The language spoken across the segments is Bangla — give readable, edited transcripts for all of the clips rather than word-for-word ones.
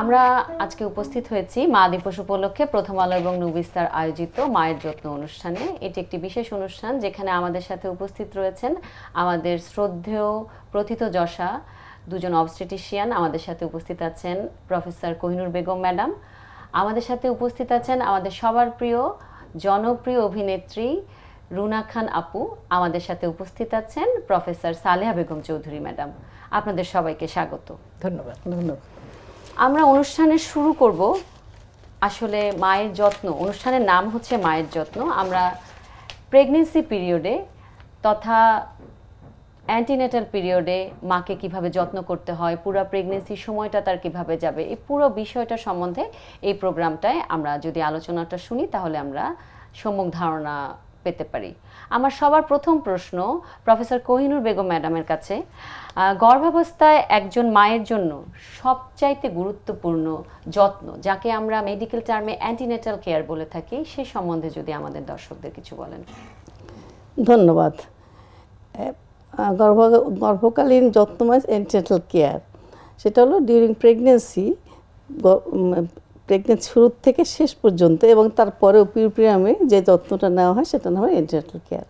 আমরা আজকে উপস্থিত হয়েছি মা দিবস উপলক্ষে প্রথম আলো এবং নুবিস্তার আয়োজিত মায়ের যত্ন অনুষ্ঠানে। এটি একটি বিশেষ অনুষ্ঠান যেখানে আমাদের সাথে উপস্থিত রয়েছেন আমাদের শ্রদ্ধেয় প্রথিতযশা দুজন অবস্টেটিশিয়ান। আমাদের সাথে উপস্থিত আছেন প্রফেসর কোহিনুর বেগম ম্যাডাম, আমাদের সাথে উপস্থিত আছেন আমাদের সবার প্রিয় জনপ্রিয় অভিনেত্রী রুনা খান আপু, আমাদের সাথে উপস্থিত আছেন প্রফেসর সালেহা বেগম চৌধুরী ম্যাডাম। আপনাদের সবাইকে স্বাগত। ধন্যবাদ। ধন্যবাদ। আমরা অনুষ্ঠানের শুরু করব আসলে মায়ের যত্ন। অনুষ্ঠানের নাম হচ্ছে মায়ের যত্ন। আমরা প্রেগনেন্সি পিরিয়ডে তথা অ্যান্টিনেটাল পিরিয়ডে মাকে কিভাবে যত্ন করতে হয়, পুরো প্রেগনেন্সি সময়টা তার কিভাবে যাবে, এই পুরো বিষয়টা সম্বন্ধে এই প্রোগ্রামটায় আমরা যদি আলোচনাটা শুনি তাহলে আমরা সম্যক ধারণা পেতে পারি। আমার সবার প্রথম প্রশ্ন প্রফেসর কোহিনুর বেগম ম্যাডামের কাছে, গর্ভাবস্থায় একজন মায়ের জন্য সবচাইতে গুরুত্বপূর্ণ যত্ন, যাকে আমরা মেডিকেল টার্মে অ্যান্টিনেটাল কেয়ার বলে থাকি, সে সম্বন্ধে যদি আমাদের দর্শকদের কিছু বলেন। ধন্যবাদ। গর্ভকালীন যত্ন মানে অ্যান্টিনেটাল কেয়ার, সেটা হলো ডিউরিং প্রেগনেন্সি, প্রেগনেন্সি শুরু থেকে শেষ পর্যন্ত এবং তারপরেও পিরিয়ডে যে যত্নটা নেওয়া হয় সেটা নেওয়া হয় অ্যান্টিনেটাল কেয়ার।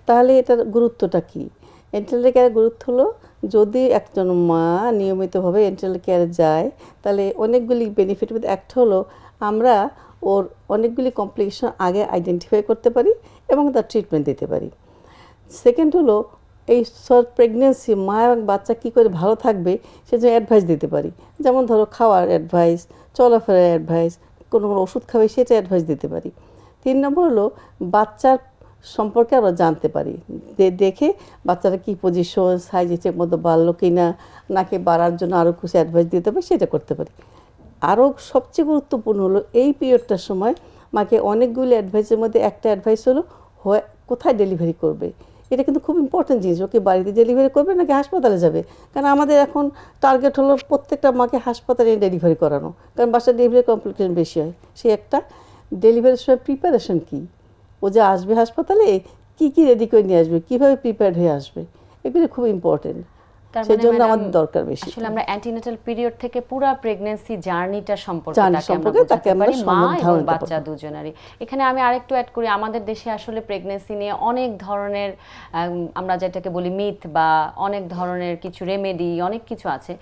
তাহলে এটার গুরুত্বটা কী? অ্যান্টিনেটাল কেয়ারের গুরুত্ব হলো, যদি একজন মা নিয়মিতভাবে অ্যান্টিনেটাল কেয়ারে যায় তাহলে অনেকগুলি বেনিফিট, একটা হলো আমরা ওর অনেকগুলি কমপ্লিকেশন আগে আইডেন্টিফাই করতে পারি এবং তার ট্রিটমেন্ট দিতে পারি। সেকেন্ড হলো, এই শর্ট প্রেগনেন্সি মা এবং বাচ্চা কী করে ভালো থাকবে সেজন্য অ্যাডভাইস দিতে পারি। যেমন ধরো খাওয়ার অ্যাডভাইস, চলাফেরার অ্যাডভাইস, কোনো ওষুধ খাবে সেটা অ্যাডভাইস দিতে পারি। 3 নম্বর হলো, বাচ্চার সম্পর্কে আমরা জানতে পারি, দেখে বাচ্চারা কী পজিশন, সাইজ ঠিক মতো বাড়লো কি না, নাকি বাড়ার জন্য আরও কিছু অ্যাডভাইস দিতে পারি, সেটা করতে পারি। আরও সবচেয়ে গুরুত্বপূর্ণ হলো, এই পিরিয়ডটার সময় মাকে অনেকগুলি অ্যাডভাইসের মধ্যে একটা অ্যাডভাইস হলো কোথায় ডেলিভারি করবে। এটা কিন্তু খুব ইম্পর্টেন্ট জিনিস। ওকে বাড়িতে ডেলিভারি করবে নাকি হাসপাতালে যাবে? কারণ আমাদের এখন টার্গেট হলো প্রত্যেকটা মাকে হাসপাতালে ডেলিভারি করানো, কারণ বাসার ডেলিভারি কমপ্লিকেশন বেশি হয়। সে একটা ডেলিভারির সময় প্রিপারেশন কী, ও যে আসবে হাসপাতালে কী কী রেডি করে নিয়ে আসবে, কীভাবে প্রিপেয়ার্ড হয়ে আসবে, এগুলো খুব ইম্পর্টেন্ট। সেই জন্য আমাদের দরকার বেশি। আসলে আমরা অ্যান্টিনেটাল পিরিয়ড থেকে পুরো প্রেগন্যান্সি জার্নিটা সম্পর্কে তাকে আমরা মা এবং বাচ্চা দুজনেরই। এখানে আমি আরেকটু অ্যাড করি, আমাদের দেশে আসলে প্রেগন্যান্সি নিয়ে অনেক ধরনের আমরা যেটাকে বলি মিথ বা অনেক ধরনের কিছু রেমেডি, অনেক কিছু আছে।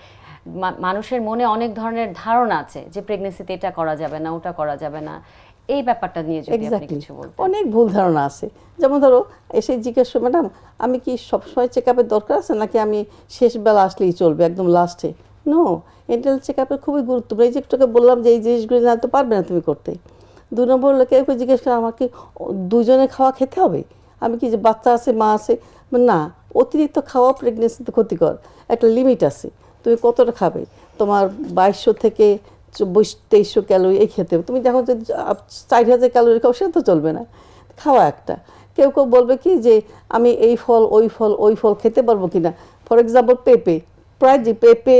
মানুষের মনে অনেক ধরনের ধারণা আছে যে প্রেগন্যান্সিতে এটা করা যাবে না, ওটা করা যাবে না। এই ব্যাপারটা নিয়ে যদি আপনি কিছু বলতেন। অনেক ভুল ধারণা আছে। যেমন ধরো, এসে জিজ্ঞাসা, ম্যাডাম আমি কি সবসময় চেক আপের দরকার আছে নাকি আমি শেষ বেলা আসলেই চলবে, একদম লাস্টে? নো, এন্টাল চেক আপের খুবই গুরুত্বপূর্ণ। এই যে একটুকে বললাম যে এই জিনিসগুলি না তো পারবে না তুমি করতে। 2 নম্বর হলো, কেউ জিজ্ঞেস করে আমাকে দুজনে খাওয়া খেতে হবে, আমি কি যে বাচ্চা আছে মা আছে, না, অতিরিক্ত খাওয়া প্রেগনেন্সিতে ক্ষতিকর। একটা লিমিট আছে, তুমি কতটা খাবে। তোমার 2200 থেকে 2300 ক্যালোরি এই খেতে হবে। তুমি দেখো যদি 4000 ক্যালোরি খাও সেটা তো চলবে না। খাওয়া একটা, কেউ কেউ বলবে কি যে আমি এই ফল ওই ফল খেতে পারবো কিনা। ফর এক্সাম্পল পেঁপে, প্রায় যে পেঁপে,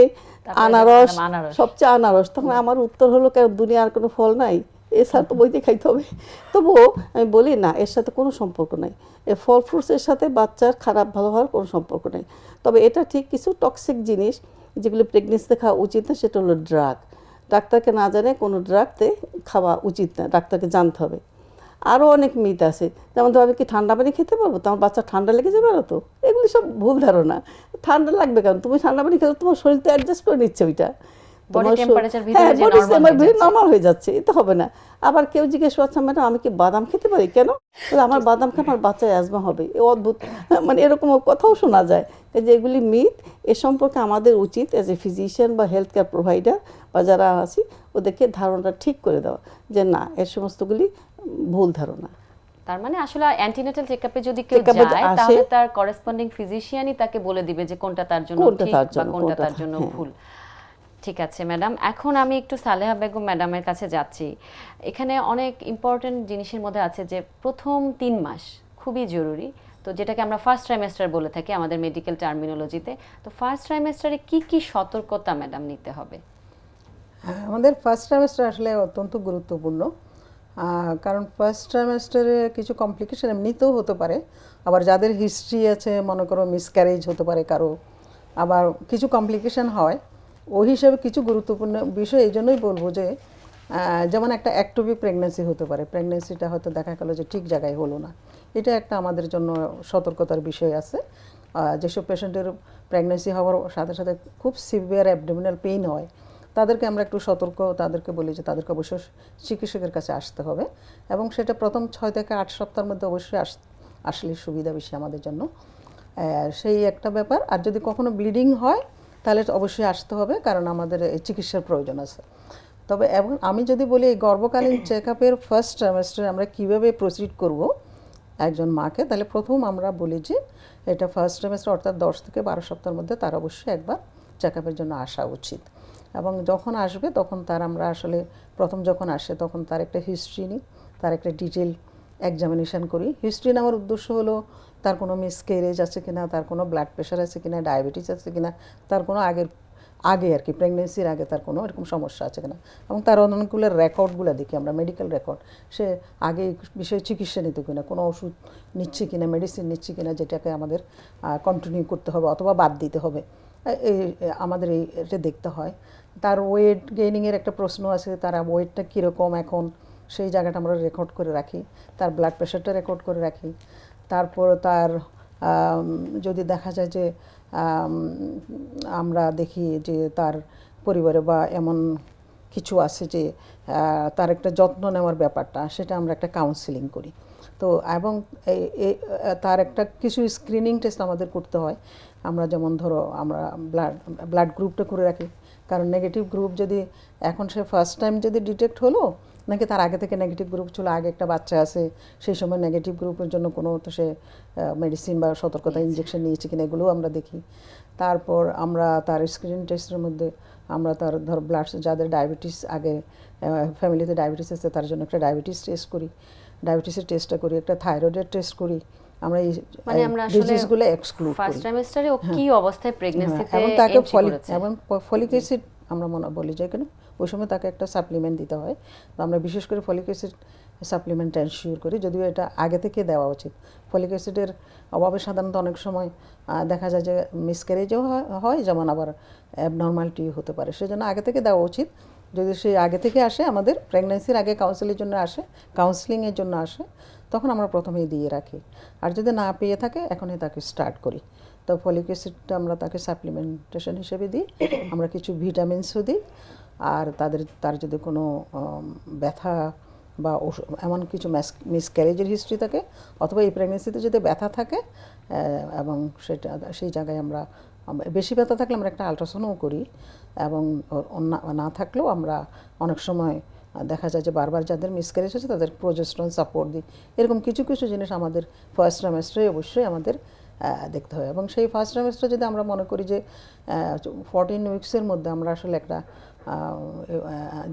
আনারস, সবচেয়ে আনারস। তখন আমার উত্তর হলো, কেন দুনিয়ার কোনো ফল নাই? এছাড়া তো বইতে খাইতে হবে। তবুও আমি বলি না, এর সাথে কোনো সম্পর্ক নাই। এ ফল ফ্রুটসের সাথে বাচ্চার খারাপ ভালো হওয়ার কোনো সম্পর্ক নেই। তবে এটা ঠিক, কিছু টক্সিক জিনিস যেগুলো প্রেগনেন্সিতে খাওয়া উচিত না, সেটা হলো ড্রাগ। ডাক্তারকে না জানে কোনো ড্রাগতে খাওয়া উচিত না, ডাক্তারকে জানতে হবে। আরও অনেক মিথ আছে, যেমন ধরো আমি কি ঠান্ডা পানি খেতে পারবো, তোমার বাচ্চা ঠান্ডা লেগে যাবে না তো? এগুলি সব ভুল ধারণা। ঠান্ডা লাগবে কেন? তুমি ঠান্ডা পানি খেলে তোমার শরীর তো অ্যাডজাস্ট করে নিচ্ছে, ওইটা নর্মাল হয়ে যাচ্ছে, এতে হবে না। আবার কেউ জিজ্ঞেস করছে, ম্যাডাম আমি কি বাদাম খেতে পারি? কেন? আমার বাদাম খেয়ে আমার বাচ্চার অ্যাজমা হবে। এ অদ্ভুত, মানে এরকম কথাও শোনা যায়। যে এগুলি মিথ। এ সম্পর্কে আমাদের উচিত অ্যাজ এ ফিজিশিয়ান বা হেলথ কেয়ার প্রোভাইডার বা যারা আছি ওদেরকে ধারণাটা ঠিক করে দেওয়া, যে না, এর সমস্তগুলি ভুল ধারণা। তার মানে আসলে অ্যান্টিনেটাল চেকআপে যদি কেউ যায় তাহলে তার করেসপন্ডিং ফিজিশিয়ানই তাকে বলে দিবে যে কোনটা তার জন্য ঠিক বা কোনটা তার জন্য ভুল। ঠিক আছে ম্যাডাম, এখন আমি একটু সালেহা বেগম ম্যাডামের কাছে যাচ্ছি। এখানে অনেক ইম্পর্টেন্ট জিনিসের মধ্যে আছে যে প্রথম 3 মাস খুবই জরুরি, তো যেটাকে আমরা ফার্স্ট ট্রাইমেস্টার বলে থাকি আমাদের মেডিকেল টার্মিনোলজিতে। তো ফার্স্ট ট্রাইমেস্টারে কি কি সতর্কতা ম্যাডাম নিতে হবে? আমাদের ফার্স্ট ট্রাইমেস্টার আসলে অত্যন্ত গুরুত্বপূর্ণ, কারণ ফার্স্ট ট্রাইমেস্টারে কিছু কমপ্লিকেশন এমনিতেও হতে পারে। আবার যাদের হিস্ট্রি আছে, মনে করো মিসক্যারেজ হতে পারে কারো, আবার কিছু কমপ্লিকেশন হয় ওই হিসাবে কিছু গুরুত্বপূর্ণ বিষয় এই জন্যই বলবো যে যেমন একটা অ্যাক্টোপিক প্রেগন্যান্সি হতে পারে, প্রেগন্যান্সিটা হয়তো দেখা গেলো যে ঠিক জায়গায় হলো না, এটা একটা আমাদের জন্য সতর্কতার বিষয় আছে। যেসব পেশেন্টের প্রেগন্যান্সি হওয়ার সাথে সাথে খুব সিভিয়ার অ্যাবডোমিনাল পেইন হয়, তাদেরকে আমরা একটু সতর্ক, তাদেরকে বলি যে তাদেরকে অবশ্যই চিকিৎসকের কাছে আসতে হবে, এবং সেটা প্রথম 6 থেকে 8 সপ্তাহের মধ্যে অবশ্যই আসলে সুবিধা বেশি আমাদের জন্য, সেই একটা ব্যাপার। আর যদি কখনো ব্লিডিং হয় তাহলে অবশ্যই আসতে হবে, কারণ আমাদের এই চিকিৎসার প্রয়োজন আছে। তবে এবং আমি যদি বলি এই গর্ভকালীন চেক আপের ফার্স্ট ট্রাইমেস্টারে আমরা কীভাবে প্রসিড করব একজন মাকে, তাহলে প্রথম আমরা বলি যে এটা ফার্স্ট ট্রাইমেস্টার অর্থাৎ 10 থেকে 12 সপ্তাহের মধ্যে তার অবশ্যই একবার চেক আপের জন্য আসা উচিত। এবং যখন আসবে তখন তার আমরা আসলে প্রথম যখন আসে তখন তার একটা হিস্ট্রি নিই, তার একটা ডিটেল এক্সামিনেশন করি। হিস্ট্রি নেওয়ার উদ্দেশ্য হলো তার কোনো মিসক্যারেজ আছে কিনা, তার কোনো ব্লাড প্রেশার আছে কিনা, ডায়াবেটিস আছে কিনা, তার কোনো আগে আর কি প্রেগনেন্সির আগে তার কোনো এরকম সমস্যা আছে কিনা, এবং তার অনেকগুলো রেকর্ডগুলো দেখি আমরা, মেডিকেল রেকর্ড, সে আগে এই বিষয়ে চিকিৎসা নিত কিনা, কোনো ওষুধ নিচ্ছে কিনা, মেডিসিন নিচ্ছে কিনা, যেটাকে আমাদের কন্টিনিউ করতে হবে অথবা বাদ দিতে হবে, এই আমাদের এটা দেখতে হয়। তার ওয়েট গেইনিংয়ের একটা প্রশ্ন আছে, তার ওয়েটটা কীরকম এখন, সেই জায়গাটা আমরা রেকর্ড করে রাখি। তার ব্লাড প্রেশারটা রেকর্ড করে রাখি। তারপর তার যদি দেখা যায় যে আমরা দেখি যে তার পরিবারে বা এমন কিছু আছে যে তার একটা যত্ন নেওয়ার ব্যাপারটা, সেটা আমরা একটা কাউন্সিলিং করি। তো এবং তার একটা কিছু স্ক্রিনিং টেস্ট আমাদের করতে হয়। আমরা যেমন ধরো আমরা ব্লাড গ্রুপটা করে রাখি, কারণ নেগেটিভ গ্রুপ যদি এখন সে ফার্স্ট টাইম যদি ডিটেক্ট হলো, নাকি তার আগে থেকে নেগেটিভ গ্রুপ ছিল, আগে একটা বাচ্চা আছে সেই সময় নেগেটিভ গ্রুপের জন্য কোনো তো সে মেডিসিন বা সতর্কতা ইঞ্জেকশন নিয়েছে কিনা, এগুলোও আমরা দেখি। তারপর আমরা তার স্ক্রিনিং টেস্টের মধ্যে আমরা তার ধর ব্লাড, যাদের ডায়াবেটিস আগে ফ্যামিলিতে ডায়াবেটিস আছে তার জন্য একটা ডায়াবেটিস টেস্ট করি, ডায়াবেটিসের টেস্টটা করি, একটা থাইরয়েডের টেস্ট করি। আমরা এই ডিজিজগুলো এক্সক্লুড করি। ফার্স্ট ট্রাইমেস্টারে ও কি অবস্থায় প্রেগন্যান্সিতে এবং তাকে এবং ফলিক অ্যাসিড আমরা বলি যে কেন ওই সময় তাকে একটা সাপ্লিমেন্ট দিতে হয়। তো আমরা বিশেষ করে ফলিক অ্যাসিড সাপ্লিমেন্ট এনশিওর করি, যদিও এটা আগে থেকে দেওয়া উচিত। ফলিক অ্যাসিডের অভাবে সাধারণত অনেক সময় দেখা যায় যে মিসক্যারেজও হয়, যেমন আবার অ্যাবনর্মালিটি হতে পারে, সেজন্য আগে থেকে দেওয়া উচিত। যদি সে আগে থেকে আসে, আমাদের প্রেগন্যান্সির আগে কাউন্সিলিংয়ের জন্য আসে, তখন আমরা প্রথমেই দিয়ে রাখি। আর যদি না পেয়ে থাকে এখনই তাকে স্টার্ট করি। তো ফলিক অ্যাসিডটা আমরা তাকে সাপ্লিমেন্টেশন হিসেবে দিই, আমরা কিছু ভিটামিনসও দিই। আর তার যদি কোনো ব্যথা বা এমন কিছু মিসক্যারেজের হিস্ট্রি থাকে, অথবা এই প্রেগনেন্সিতে যদি ব্যথা থাকে এবং সেই জায়গায় আমরা বেশি ব্যথা থাকলে আমরা একটা আলট্রাসাউন্ডও করি, এবং না থাকলেও আমরা অনেক সময় দেখা যায় যে বারবার যাদের মিসক্যারেজ হচ্ছে তাদের প্রোজেস্টেরন সাপোর্ট দিই। এরকম কিছু কিছু জিনিস আমাদের ফার্স্ট ট্রাইমেস্টারে অবশ্যই আমাদের দেখতে হয়। এবং সেই ফার্স্ট ট্রাইমেস্টার যদি আমরা মনে করি যে 14 উইকসের মধ্যে আমরা আসলে একটা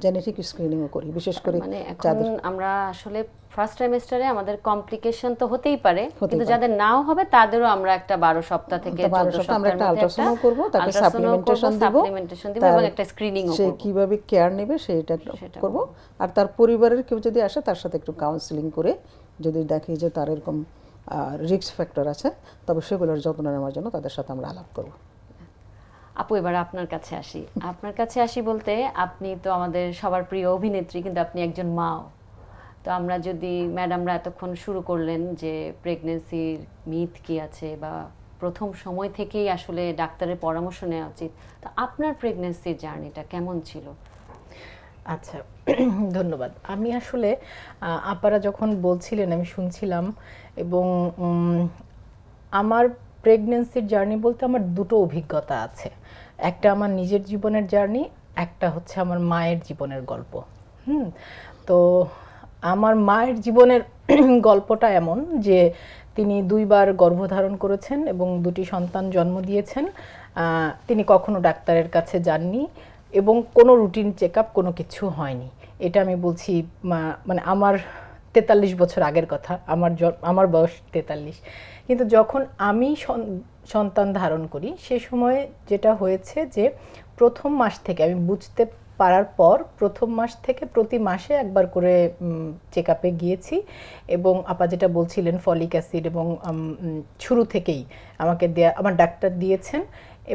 জেনেটিক স্ক্রিনিংও করি, বিশেষ করে মানে এখন আমরা আসলে ফার্স্ট ট্রাইমেস্টারে আমাদের কমপ্লিকেশন তো হতেই পারে, কিন্তু যাদের নাও হবে তাদেরও আমরা একটা 12 সপ্তাহ থেকে 14 সপ্তাহ আমরা একটা আলট্রাসাউন্ড করব, তাকে সাপ্লিমেন্টেশন দিব এবং একটা স্ক্রিনিংও করব, সে কিভাবে কেয়ার নেবে সেটা করব। আর তার পরিবারের কেউ যদি আসে তার সাথে একটু কাউন্সিলিং করে যদি দেখি যে তার এরকম রিস্ক ফ্যাক্টর আছে, তবে সেগুলোর যত্ন নেওয়ার জন্য তাদের সাথে আমরা আলাপ করব। আপু, এবার আপনার কাছে আসি। আপনার কাছে আসি বলতে, আপনি তো আমাদের সবার প্রিয় অভিনেত্রী, কিন্তু আপনি একজন মাও। তো আমরা যদি ম্যাডামরা এতক্ষণ শুরু করলেন যে প্রেগনেন্সির মিথ কি আছে, বা প্রথম সময় থেকেই আসলে ডাক্তারের পরামর্শ নেওয়া উচিত, তো আপনার প্রেগনেন্সির জার্নিটা কেমন ছিল? আচ্ছা, ধন্যবাদ। আমি আসলে আপারা যখন বলছিলেন আমি শুনছিলাম, এবং আমার প্রেগনেন্সির জার্নি বলতে আমার দুটো অভিজ্ঞতা আছে। একটা আমার নিজের জীবনের জার্নি, একটা হচ্ছে আমার মায়ের জীবনের গল্প। তো আমার মায়ের জীবনের গল্পটা এমন যে তিনি 2 বার গর্ভধারণ করেছেন এবং 2টি সন্তান জন্ম দিয়েছেন। তিনি কখনো ডাক্তারের কাছে যাননি এবং কোনো রুটিন চেক আপ কোনো কিছু হয়নি। এটা আমি বলছি মানে আমার 43 বছর আগের কথা, আমার বয়স 43। কিন্তু যখন আমি সন্তান ধারণ করি সে সময় যেটা হয়েছে যে প্রথম মাস থেকে আমি বুঝতে পারার পর প্রথম মাস থেকে প্রতি মাসে একবার করে চেক আপে গিয়েছি। এবং আপা যেটা বলছিলেন ফলিক অ্যাসিড, এবং শুরু থেকেই আমাকে আমার ডাক্তার দিয়েছেন,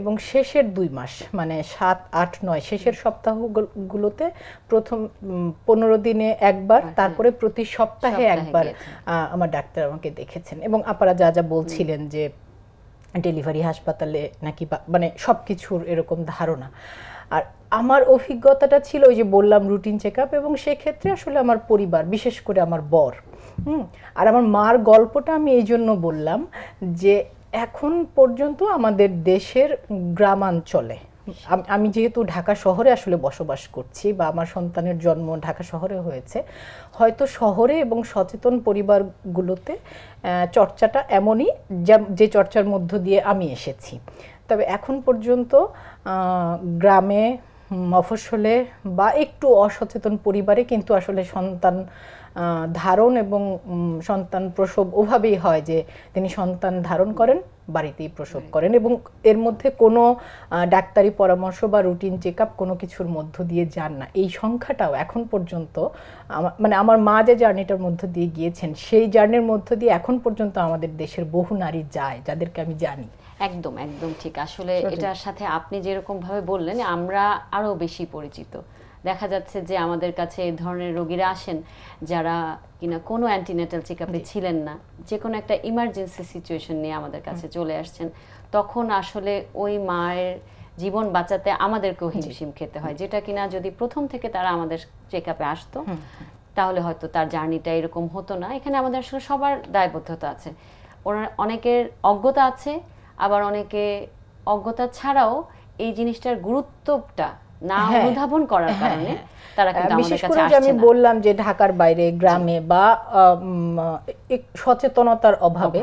এবং শেষের 2 মাস মানে 7, 8, 9 শেষের সপ্তাহগুলোতে প্রথম 15 দিনে একবার, তারপরে প্রতি সপ্তাহে একবার আমার ডাক্তার আমাকে দেখেছেন। এবং আপনারা যা যা বলছিলেন যে ডেলিভারি হাসপাতালে নাকি মানে সব কিছুর এরকম ধারণা। আর আমার অভিজ্ঞতাটা ছিল ওই যে বললাম রুটিন চেক আপ, এবং সেক্ষেত্রে আসলে আমার পরিবার, বিশেষ করে আমার বর, আর আমার মার গল্পটা আমি এই জন্য বললাম যে এখন পর্যন্ত আমাদের দেশের গ্রামাঞ্চলে, আমি যেহেতু ঢাকা শহরে আসলে বসবাস করছি বা আমার সন্তানের জন্ম ঢাকা শহরে হয়েছে, হয়তো শহরে এবং সচেতন পরিবারগুলোতে চর্চাটা এমনই যে চর্চার মধ্য দিয়ে আমি এসেছি। তবে এখন পর্যন্ত গ্রামে, মফস্বলে বা একটু অসচেতন পরিবারে কিন্তু আসলে সন্তান ধারণ এবং সন্তান প্রসব ওভাবেই হয় যে তিনি সন্তান ধারণ করেন, বাড়িতেই প্রসব করেন, এবং এর মধ্যে কোনো ডাক্তারি পরামর্শ বা রুটিন চেক আপ কোনো কিছুর মধ্য দিয়ে যান না। এই সংখ্যাটাও এখন পর্যন্ত মানে আমার মা যে জার্নিটার মধ্য দিয়ে গিয়েছেন, সেই জার্নির মধ্য দিয়ে এখন পর্যন্ত আমাদের দেশের বহু নারী যায়, যাদেরকে আমি জানি। একদম একদম ঠিক। আসলে এটার সাথে আপনি যেরকম ভাবে বললেন, আমরা আরো বেশি পরিচিত। দেখা যাচ্ছে যে আমাদের কাছে এই ধরনের রোগীরা আসেন যারা কিনা কোনো অ্যান্টিনেটাল চেকআপে ছিলেন না, যে কোনো একটা ইমার্জেন্সি সিচুয়েশন নিয়ে আমাদের কাছে চলে আসছেন। তখন আসলে ওই মায়ের জীবন বাঁচাতে আমাদেরকেও হিমশিম খেতে হয়, যেটা কিনা যদি প্রথম থেকে তারা আমাদের চেকআপে আসতো তাহলে হয়তো তার জার্নিটা এরকম হতো না। এখানে আমাদের আসলে সবার দায়বদ্ধতা আছে। অনেকের অজ্ঞতা আছে, আবার অনেকে অজ্ঞতা ছাড়াও এই জিনিসটার গুরুত্বটা না অনুধাবন করার কারণে তারা কিন্তু আমাদের কাছে আসছে না। আমি বললাম যে ঢাকার বাইরে, গ্রামে বা সচেতনতার অভাবে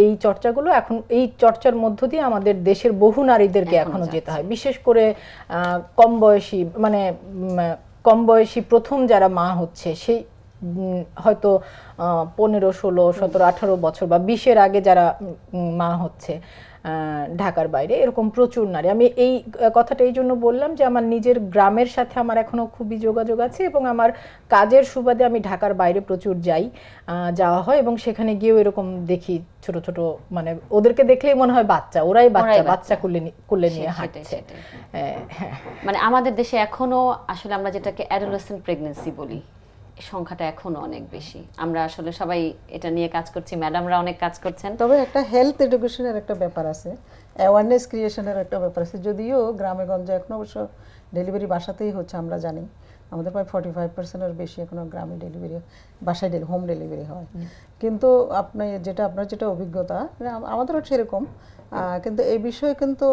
এই চর্চাগুলো, এখন এই চর্চার মধ্য দিয়ে আমাদের দেশের বহু নারীদেরকে এখনো যেতে হয়। বিশেষ করে কম বয়সী, মানে কম বয়সী প্রথম যারা মা হচ্ছে, সেই হয়তো 15, 16, 17, 18 বছর বা 20-এর আগে যারা মা হচ্ছে ঢাকার বাইরে, এরকম প্রচুর নারী। আমি এই কথাটা এই জন্য বললাম যে আমার নিজের গ্রামের সাথে আমার এখনো খুবই যোগাযোগ আছে, এবং আমার কাজের সুবাদে আমি ঢাকার বাইরে প্রচুর যাওয়া হয়, এবং সেখানে গিয়েও এরকম দেখি ছোট ছোট, মানে ওদেরকে দেখলেই মনে হয় বাচ্চা, ওরাই বাচ্চা কোলে নিয়ে হাঁটছে। মানে আমাদের দেশে এখনো আসলে আমরা যেটাকে অ্যাডোলেসেন্ট প্রেগন্যান্সি বলি, সংখ্যাটা এখনো অনেক বেশি। আমরা আসলে সবাই এটা নিয়ে কাজ করছি, ম্যাডামরা অনেক কাজ করছেন। তবে একটা হেলথ এডুকেশনের একটা ব্যাপার আছে, অ্যাওয়ারনেস ক্রিয়েশনের একটা ব্যাপার আছে। যদিও গ্রামে গঞ্জে এখন অবশ্য ডেলিভারি বাসাতেই হচ্ছে, আমরা জানি আমাদের প্রায় 45%-এর বেশি এখনো গ্রামে ডেলিভারি, বাসায় হোম ডেলিভারি হয়। কিন্তু আপনার যেটা অভিজ্ঞতা, আমাদেরও সেরকম, কিন্তু এই বিষয়ে কিন্তু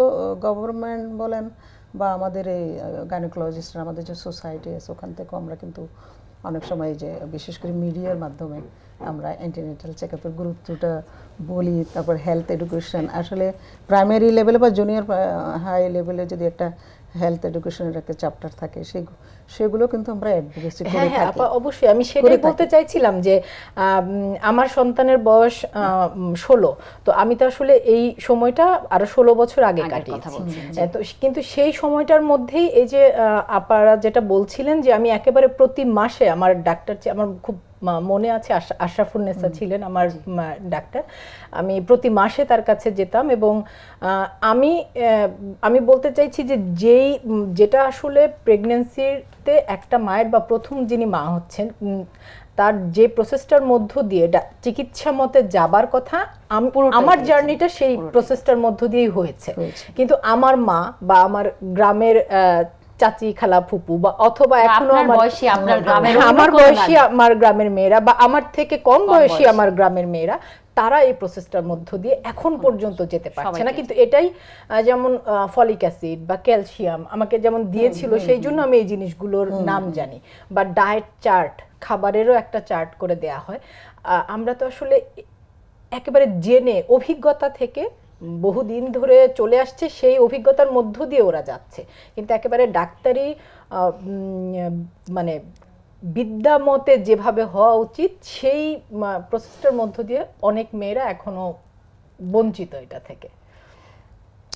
গভর্নমেন্ট বলেন বা আমাদের এই গাইনোকোলজিস্টরা, আমাদের যে সোসাইটি আছে, ওখান থেকে আমরা কিন্তু অনেক সময় যে বিশেষ করে মিডিয়ার মাধ্যমে আমরা অ্যান্টিনেটাল চেকআপের গুরুত্বটা বলি। তারপর হেলথ এডুকেশন, আসলে প্রাইমারি লেভেলে বা জুনিয়র হাই লেভেলে যদি একটা হেলথ এডুকেশনের একটা চ্যাপ্টার থাকে, সেগুলো কিন্তু আমরা অ্যাডভোকেসি করে থাকি। অবশ্যই আমি সেটাই বলতে চাইছিলাম যে আমার সন্তানের বয়স 16, তো আমি তো আসলে এই সময়টা আরো 16 বছর আগে কাটিয়েছি। তো কিন্তু সেই সময়টার মধ্যেই এই যে আপনারা যেটা বলছিলেন যে আমি একেবারে প্রতি মাসে আমার ডাক্তার, আমার খুব মনে আছে আশরাফুন্নেসা ছিলেন আমার ডাক্তার, আমি প্রতি মাসে তার কাছে যেতাম। এবং আমি বলতে চাইছি যে যেটা আসলে প্রেগন্যান্সিতে একটা মায়ের বা প্রথম যিনি মা হচ্ছেন, তার যে প্রসেসটার মধ্য দিয়ে চিকিৎসা মতে যাবার কথা, আমার জার্নিটা সেই প্রসেসটার মধ্য দিয়েই হয়েছে। কিন্তু আমার মা বা আমার গ্রামের চাচি, খালা, ফুপু বা অথবা এখনো আমার বয়সী আমার গ্রামের মেয়েরা বা আমার থেকে কম বয়সী আমার গ্রামের মেয়েরা, তারা এই প্রসেসটার মধ্য দিয়ে এখন পর্যন্ত যেতে পারছে না। কিন্তু এটাই যেমন ফলিক অ্যাসিড বা ক্যালসিয়াম আমাকে যেমন দিয়েছিল, সেই জন্য আমি এই জিনিসগুলোর নাম জানি। বা ডায়েট চার্ট, খাবারেরও একটা চার্ট করে দেয়া হয়। আমরা তো আসলে একেবারে জেনে অভিজ্ঞতা থেকে বহুদিন ধরে চলে আসছে, সেই অভিজ্ঞতার মধ্য দিয়ে ওরা যাচ্ছে। কিন্তু একেবারে ডাক্তারি মানে বিদ্যা মতে যেভাবে হওয়া উচিত, সেই প্রসেসটার মধ্য দিয়ে অনেক মেয়েরা এখনো বঞ্চিত এটা থেকে।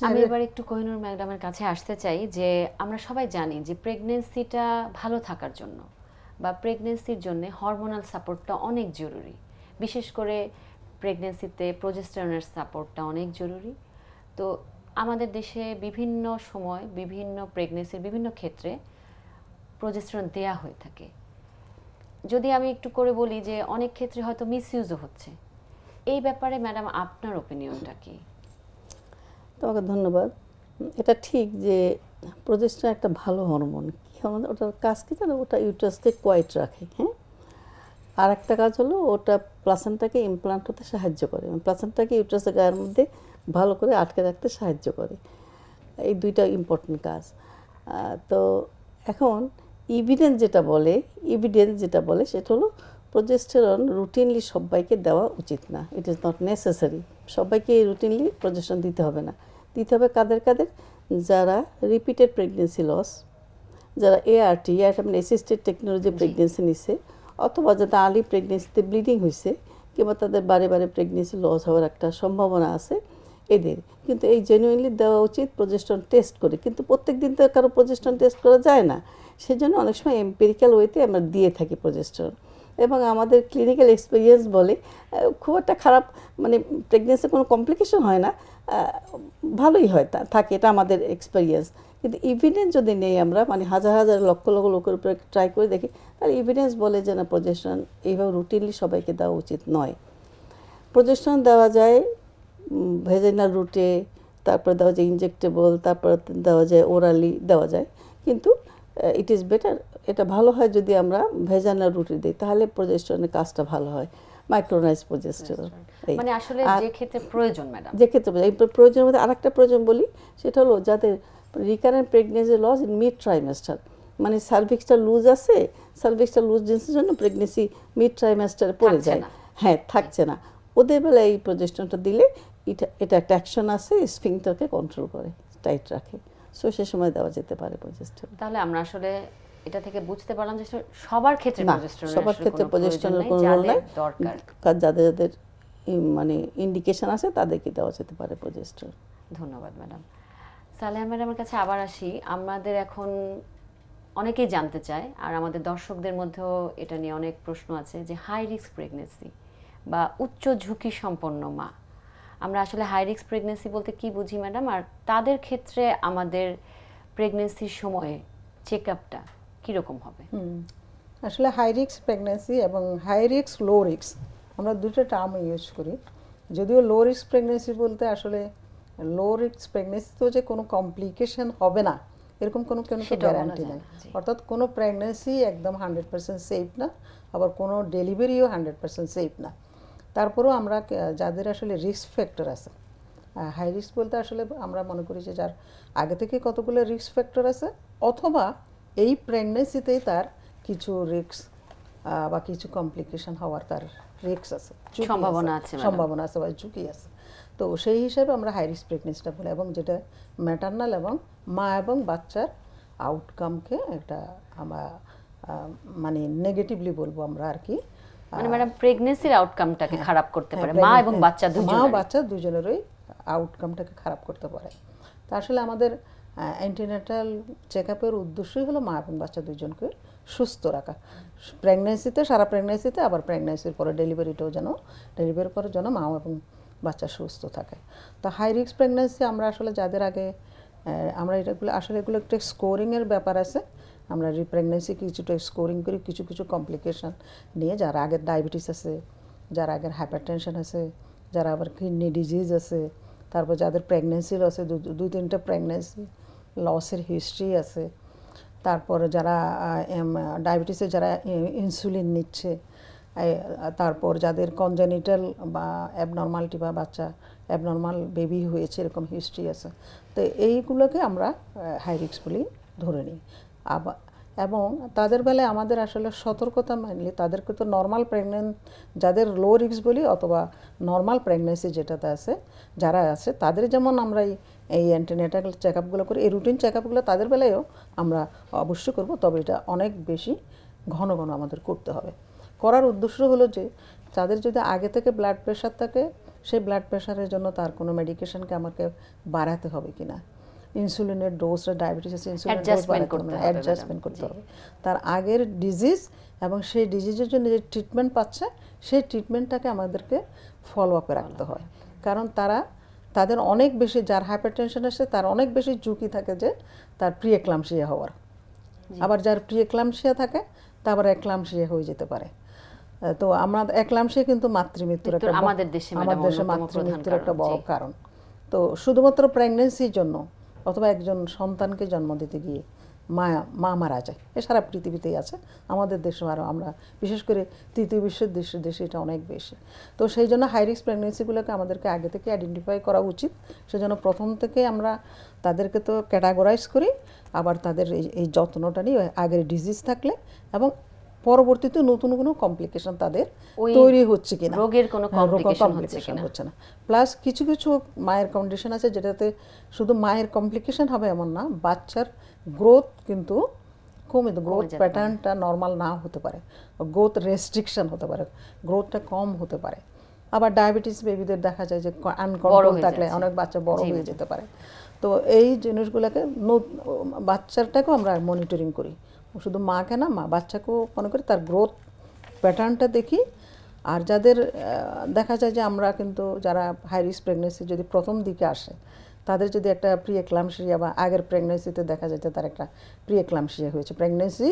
আমি এবার একটু কোহিনুর ম্যাডামের কাছে আসতে চাই যে আমরা সবাই জানি যে প্রেগন্যান্সিটা ভালো থাকার জন্য বা প্রেগন্যান্সির জন্য হরমোনাল সাপোর্টটা অনেক জরুরি। বিশেষ করে প্রেগন্যান্সিতে প্রোজেস্টেরনের সাপোর্টটা অনেক জরুরি। তো আমাদের দেশে বিভিন্ন সময় বিভিন্ন প্রেগনেন্সির বিভিন্ন ক্ষেত্রে প্রজেস্টেরন দেয়া হয়ে থাকে। যদি আমি একটু করে বলি যে অনেক ক্ষেত্রে হয়তো মিসইউজও হচ্ছে, এই ব্যাপারে ম্যাডাম আপনার ওপিনিয়নটা কি? তোমাকে ধন্যবাদ। এটা ঠিক যে প্রজেস্টেরন একটা ভালো হরমোন। কি হরমোন? ওটার কাজ কি জানো? ওটা ইউটারাসকে কোয়াইট রাখে, হ্যাঁ। আর একটা কাজ হলো ওটা প্লাসেন্টাকে ইমপ্লান্ট হতে সাহায্য করে, প্লাসেন্টাকে ইউটারাসের গায়ের মধ্যে ভালো করে আটকে রাখতে সাহায্য করে। এই দুইটা ইম্পর্টেন্ট কাজ। তো এখন এভিডেন্স যেটা বলে সেটা হলো প্রজেস্টেরন রুটিনলি সবাইকে দেওয়া উচিত না। It is not necessary. সবাইকে রুটিনলি প্রজেস্টেরন দিতে হবে না। দিতে হবে কাদের? যারা রিপিটেড প্রেগনেন্সি লস, যারা এআরটি মানে অ্যাসিস্টেড টেকনোলজি প্রেগনেন্সি নিছে, অথবা যাদের আর্লি প্রেগনেন্সিতে ব্লিডিং হয়েছে, কিংবা তাদের বারে বারে প্রেগনেন্সি লস হওয়ার একটা সম্ভাবনা আছে, এদের কিন্তু এই জেনুইনলি দেওয়া উচিত প্রজেস্টেরন টেস্ট করে। কিন্তু প্রত্যেক দিন তো কারো প্রজেস্টেরন টেস্ট করা যায় না, সেজন্য অনেক সময় এম্পিরিক্যাল ওয়েতে আমরা দিয়ে থাকি প্রজেস্টেরন। এবং আমাদের ক্লিনিক্যাল এক্সপিরিয়েন্স বলে খুব একটা খারাপ, মানে প্রেগনেন্সির কোনো কমপ্লিকেশন হয় না, ভালোই হয় থাকে, এটা আমাদের এক্সপিরিয়েন্স। কিন্তু এভিডেন্স যদি নেই আমরা, মানে হাজার হাজার লক্ষ লক্ষ লোকের উপরে ট্রাই করে দেখি, তাহলে এভিডেন্স বলে যে না, প্রজেস্টেরন এইভাবে রুটিনলি সবাইকে দেওয়া উচিত নয়। প্রজেস্টেরন দেওয়া যায় ভেজাইনাল রুটে, তারপরে দেওয়া যায় ইনজেক্টেবল, তারপর দেওয়া যায় ওরালি দেওয়া যায়। কিন্তু ইট ইজ বেটার, এটা ভালো হয় যদি আমরা ভেজাইনাল রুটে দিই, তাহলে প্রজেস্টেরনের কাজটা ভালো হয়। মাইক্রোনাইজ প্রজেস্টেরন, মানে আসলে যে ক্ষেত্রে প্রয়োজন ম্যাডাম, যে ক্ষেত্রে এই প্রয়োজনের মধ্যে আরেকটা প্রয়োজন বলি, সেটা হলো যাদের recurrent pregnancy loss in mid trimester, মানে সার্ভিক্সটা লুজ আছে, সার্ভিক্সটা লুজ জিনিসের জন্য প্রেগনেন্সি মিড ট্রাইমেস্টারে পড়ে থাকছে যায়, না। হ্যাঁ থাকছে না, ওদের বেলায় এই প্রজেস্টেরনটা দিলে এটা একটা অ্যাকশন আছে, স্ফিংটারকে কন্ট্রোল করে, টাইট রাখে। সো সে সময় দেওয়া যেতে পারে প্রজেস্টেরন। তাহলে আমরা আসলে এটা থেকে বুঝতে পারলাম যে সবার ক্ষেত্রে না, প্রজেস্টেরনের সবার আসলে ক্ষেত্রে কোনো প্রজেস্টেরনের প্রয়োজন কোনো রোল নেই, নাই। যাদের দরকার। যাদের যাদের মানে ইন্ডিকেশন আছে তাদেরকে দেওয়া যেতে পারে প্রজেস্টেরন। ধন্যবাদ ম্যাডাম। সালেহা ম্যাডামের কাছে আবার আসি। আমাদের এখন অনেকেই জানতে চায়, আর আমাদের দর্শকদের মধ্যেও এটা নিয়ে অনেক প্রশ্ন আছে, যে হাই রিস্ক প্রেগনেন্সি বা উচ্চ ঝুঁকি সম্পন্ন মা, আমরা আসলে হাই রিস্ক প্রেগনেন্সি বলতে কি বুঝি ম্যাডাম? আর তাদের ক্ষেত্রে আমাদের প্রেগনেন্সির সময়ে চেক আপটা কীরকম হবে? আসলে হাই রিস্ক প্রেগনেন্সি এবং হাই রিস্ক লো রিস্ক আমরা দুটো টার্ম ইউজ করি। যদিও লো রিস্ক প্রেগনেন্সি বলতে আসলে লো রিস্ক প্রেগনেন্সিতেও যে কোনো কমপ্লিকেশন হবে না এরকম কোনো গ্যারান্টি নেই। অর্থাৎ কোনো প্রেগনেন্সি একদম 100% সেফ না, আবার কোনো ডেলিভারিও 100% সেফ না। তারপরেও আমরা যাদের আসলে রিস্ক ফ্যাক্টর আছে, হাই রিস্ক বলতে আসলে আমরা মনে করি যে যার আগে থেকে কতগুলো রিস্ক ফ্যাক্টর আছে, অথবা এই প্রেগনেন্সিতেই তার কিছু রিস্ক বা কিছু কমপ্লিকেশন হওয়ার তার রিস্ক আছে, সম্ভাবনা আছে বা ঝুঁকি আছে। তো সেই হিসাবে আমরা হাই রিস্ক প্রেগনেন্সিটা বলি, এবং যেটা ম্যাটারনাল এবং মা এবং বাচ্চার আউটকামকে একটা আমরা মানে নেগেটিভলি বলবো আমরা আর কি। মানে ম্যাডাম প্রেগনেন্সির আউটকামটাকে খারাপ করতে পারে, মা এবং বাচ্চা দুজনেরই আউটকামটাকে খারাপ করতে পারে। তা আসলে আমাদের অ্যান্টিনেটাল চেক আপের উদ্দেশ্যই হলো মা এবং বাচ্চা দুজনকে সুস্থ রাখা, প্রেগনেন্সিতে, সারা প্রেগনেন্সিতে, আবার প্রেগনেন্সির পরে ডেলিভারিটাও ডেলিভারির পরে যেন মা এবং বাচ্চা সুস্থ থাকে। তো হাই রিস্ক প্রেগনেন্সি আমরা আসলে যাদের আগে আমরা এগুলো একটা স্কোরিংয়ের ব্যাপার আছে। আমরা প্রেগনেন্সি কিছুটা স্কোরিং করি, কিছু কিছু কমপ্লিকেশন নিয়ে, যারা আগের ডায়াবেটিস আছে, যারা আগের হাইপারটেনশন আছে, যারা আবার কিডনি ডিজিজ আছে, তারপর যাদের প্রেগনেন্সি লসে 2-3টা প্রেগনেন্সি লসের হিস্ট্রি আছে, তারপরে যারা ডায়াবেটিসে যারা ইনসুলিন নিচ্ছে, তারপর যাদের কনজেনিটাল বা অ্যাবনর্মালিটি বা বাচ্চা অ্যাবনর্মাল বেবি হয়েছে এরকম হিস্ট্রি আছে। তো এইগুলোকে আমরা হাই রিস্ক বলেই ধরে নিই। এবং তাদের বেলায় আমাদের আসলে সতর্কতা মানলে তাদেরকে তো নর্মাল প্রেগনেন্ট যাদের লো রিস্ক বলি, অথবা নর্মাল প্রেগনেন্সি যেটাতে আছে যারা আছে, তাদের যেমন আমরা এই অ্যান্টিনেটাল চেক আপগুলো করি, এই রুটিন চেক আপগুলো তাদের বেলায়ও আমরা অবশ্যই করব। তবে এটা অনেক বেশি ঘন ঘন আমাদের করতে হবে। করার উদ্দেশ্য হলো যে তাদের যদি আগে থেকে ব্লাড প্রেশার থাকে, সেই ব্লাড প্রেশারের জন্য তার কোনো মেডিকেশনকে আমাকে বাড়াতে হবে কিনা, ইনসুলিনের ডোজটা ডায়াবেটিস ইনসুলিনের ডোজ অ্যাডজাস্টমেন্ট করতে হবে। তার আগের ডিজিজ এবং সেই ডিজিজের জন্য যে ট্রিটমেন্ট পাচ্ছে সেই ট্রিটমেন্টটাকে আমাদেরকে ফলো আপে রাখতে হয়। কারণ তারা তাদের অনেক বেশি, যার হাইপারটেনশন আছে তার অনেক বেশি ঝুঁকি থাকে যে তার প্রি এক্লাম্পসিয়া হওয়ার। আবার যার প্রি এক্লাম্পসিয়া থাকে তা আবার এক্লাম্পসিয়া হয়ে যেতে পারে। তো আমরা এক্লাম্পসিয়া কিন্তু মাতৃমৃত্যুর একটা আমাদের দেশে আমাদের ম্যাডাম দেশে অন্যতম প্রধান মাতৃমৃত্যুর একটা কারণ। বড় জি। কারণ। তো শুধুমাত্র প্রেগন্যান্সির জন্য অথবা একজন সন্তানকে জন্ম দিতে গিয়ে মা মারা যায়, এ সারা পৃথিবীতেই আছে, আমাদের দেশেও আরও, আমরা বিশেষ করে তৃতীয় বিশ্বের দেশে এটা অনেক বেশি। তো সেই জন্য হাই রিস্ক প্রেগনেন্সিগুলোকে আমাদেরকে আগে থেকে আইডেন্টিফাই করা উচিত। সেজন্য প্রথম থেকে আমরা তাদেরকে তো ক্যাটাগরাইজ করি, আবার তাদের এই যত্নটা নিই আগের ডিজিজ থাকলে এবং পরবর্তীতে নতুন কোনো কমপ্লিকেশন তাদের ওই তৈরি হচ্ছে কিনা, রোগের কোনো complication হচ্ছে complication কিনা। হচ্ছে না। প্লাস কিছু কিছু মায়ের কন্ডিশন আছে যেটাতে শুধু মায়ের কমপ্লিকেশন হবে এমন না, বাচ্চার গ্রোথ কিন্তু কমে, গ্রোথ যেতে প্যাটার্নটা নর্মাল না হতে পারে, গ্রোথ রেস্ট্রিকশন হতে পারে, গ্রোথটা কম হতে পারে। আবার ডায়াবেটিস বেবিদের দেখা যায় যে আনকন্ট্রোল হয়ে থাকলে যাচ্ছে। অনেক বাচ্চা বড় জি, হয়ে ম্যাডাম। যেতে পারে। তো এই জিনিসগুলোকে বাচ্চাটাকেও আমরা মনিটরিং করি, শুধু মাকে না, বাচ্চাকেও মনে করি, তার গ্রোথ প্যাটার্নটা দেখি। আর যাদের দেখা যায় যে আমরা কিন্তু যারা হাই রিস্ক প্রেগনেন্সি যদি প্রথম দিকে আসে, তাদের যদি একটা প্রি এক্লাম্পসিয়া বা আগের প্রেগনেন্সিতে দেখা যায় যে তার একটা প্রি এক্লাম্পসিয়া হয়েছে, প্রেগনেন্সি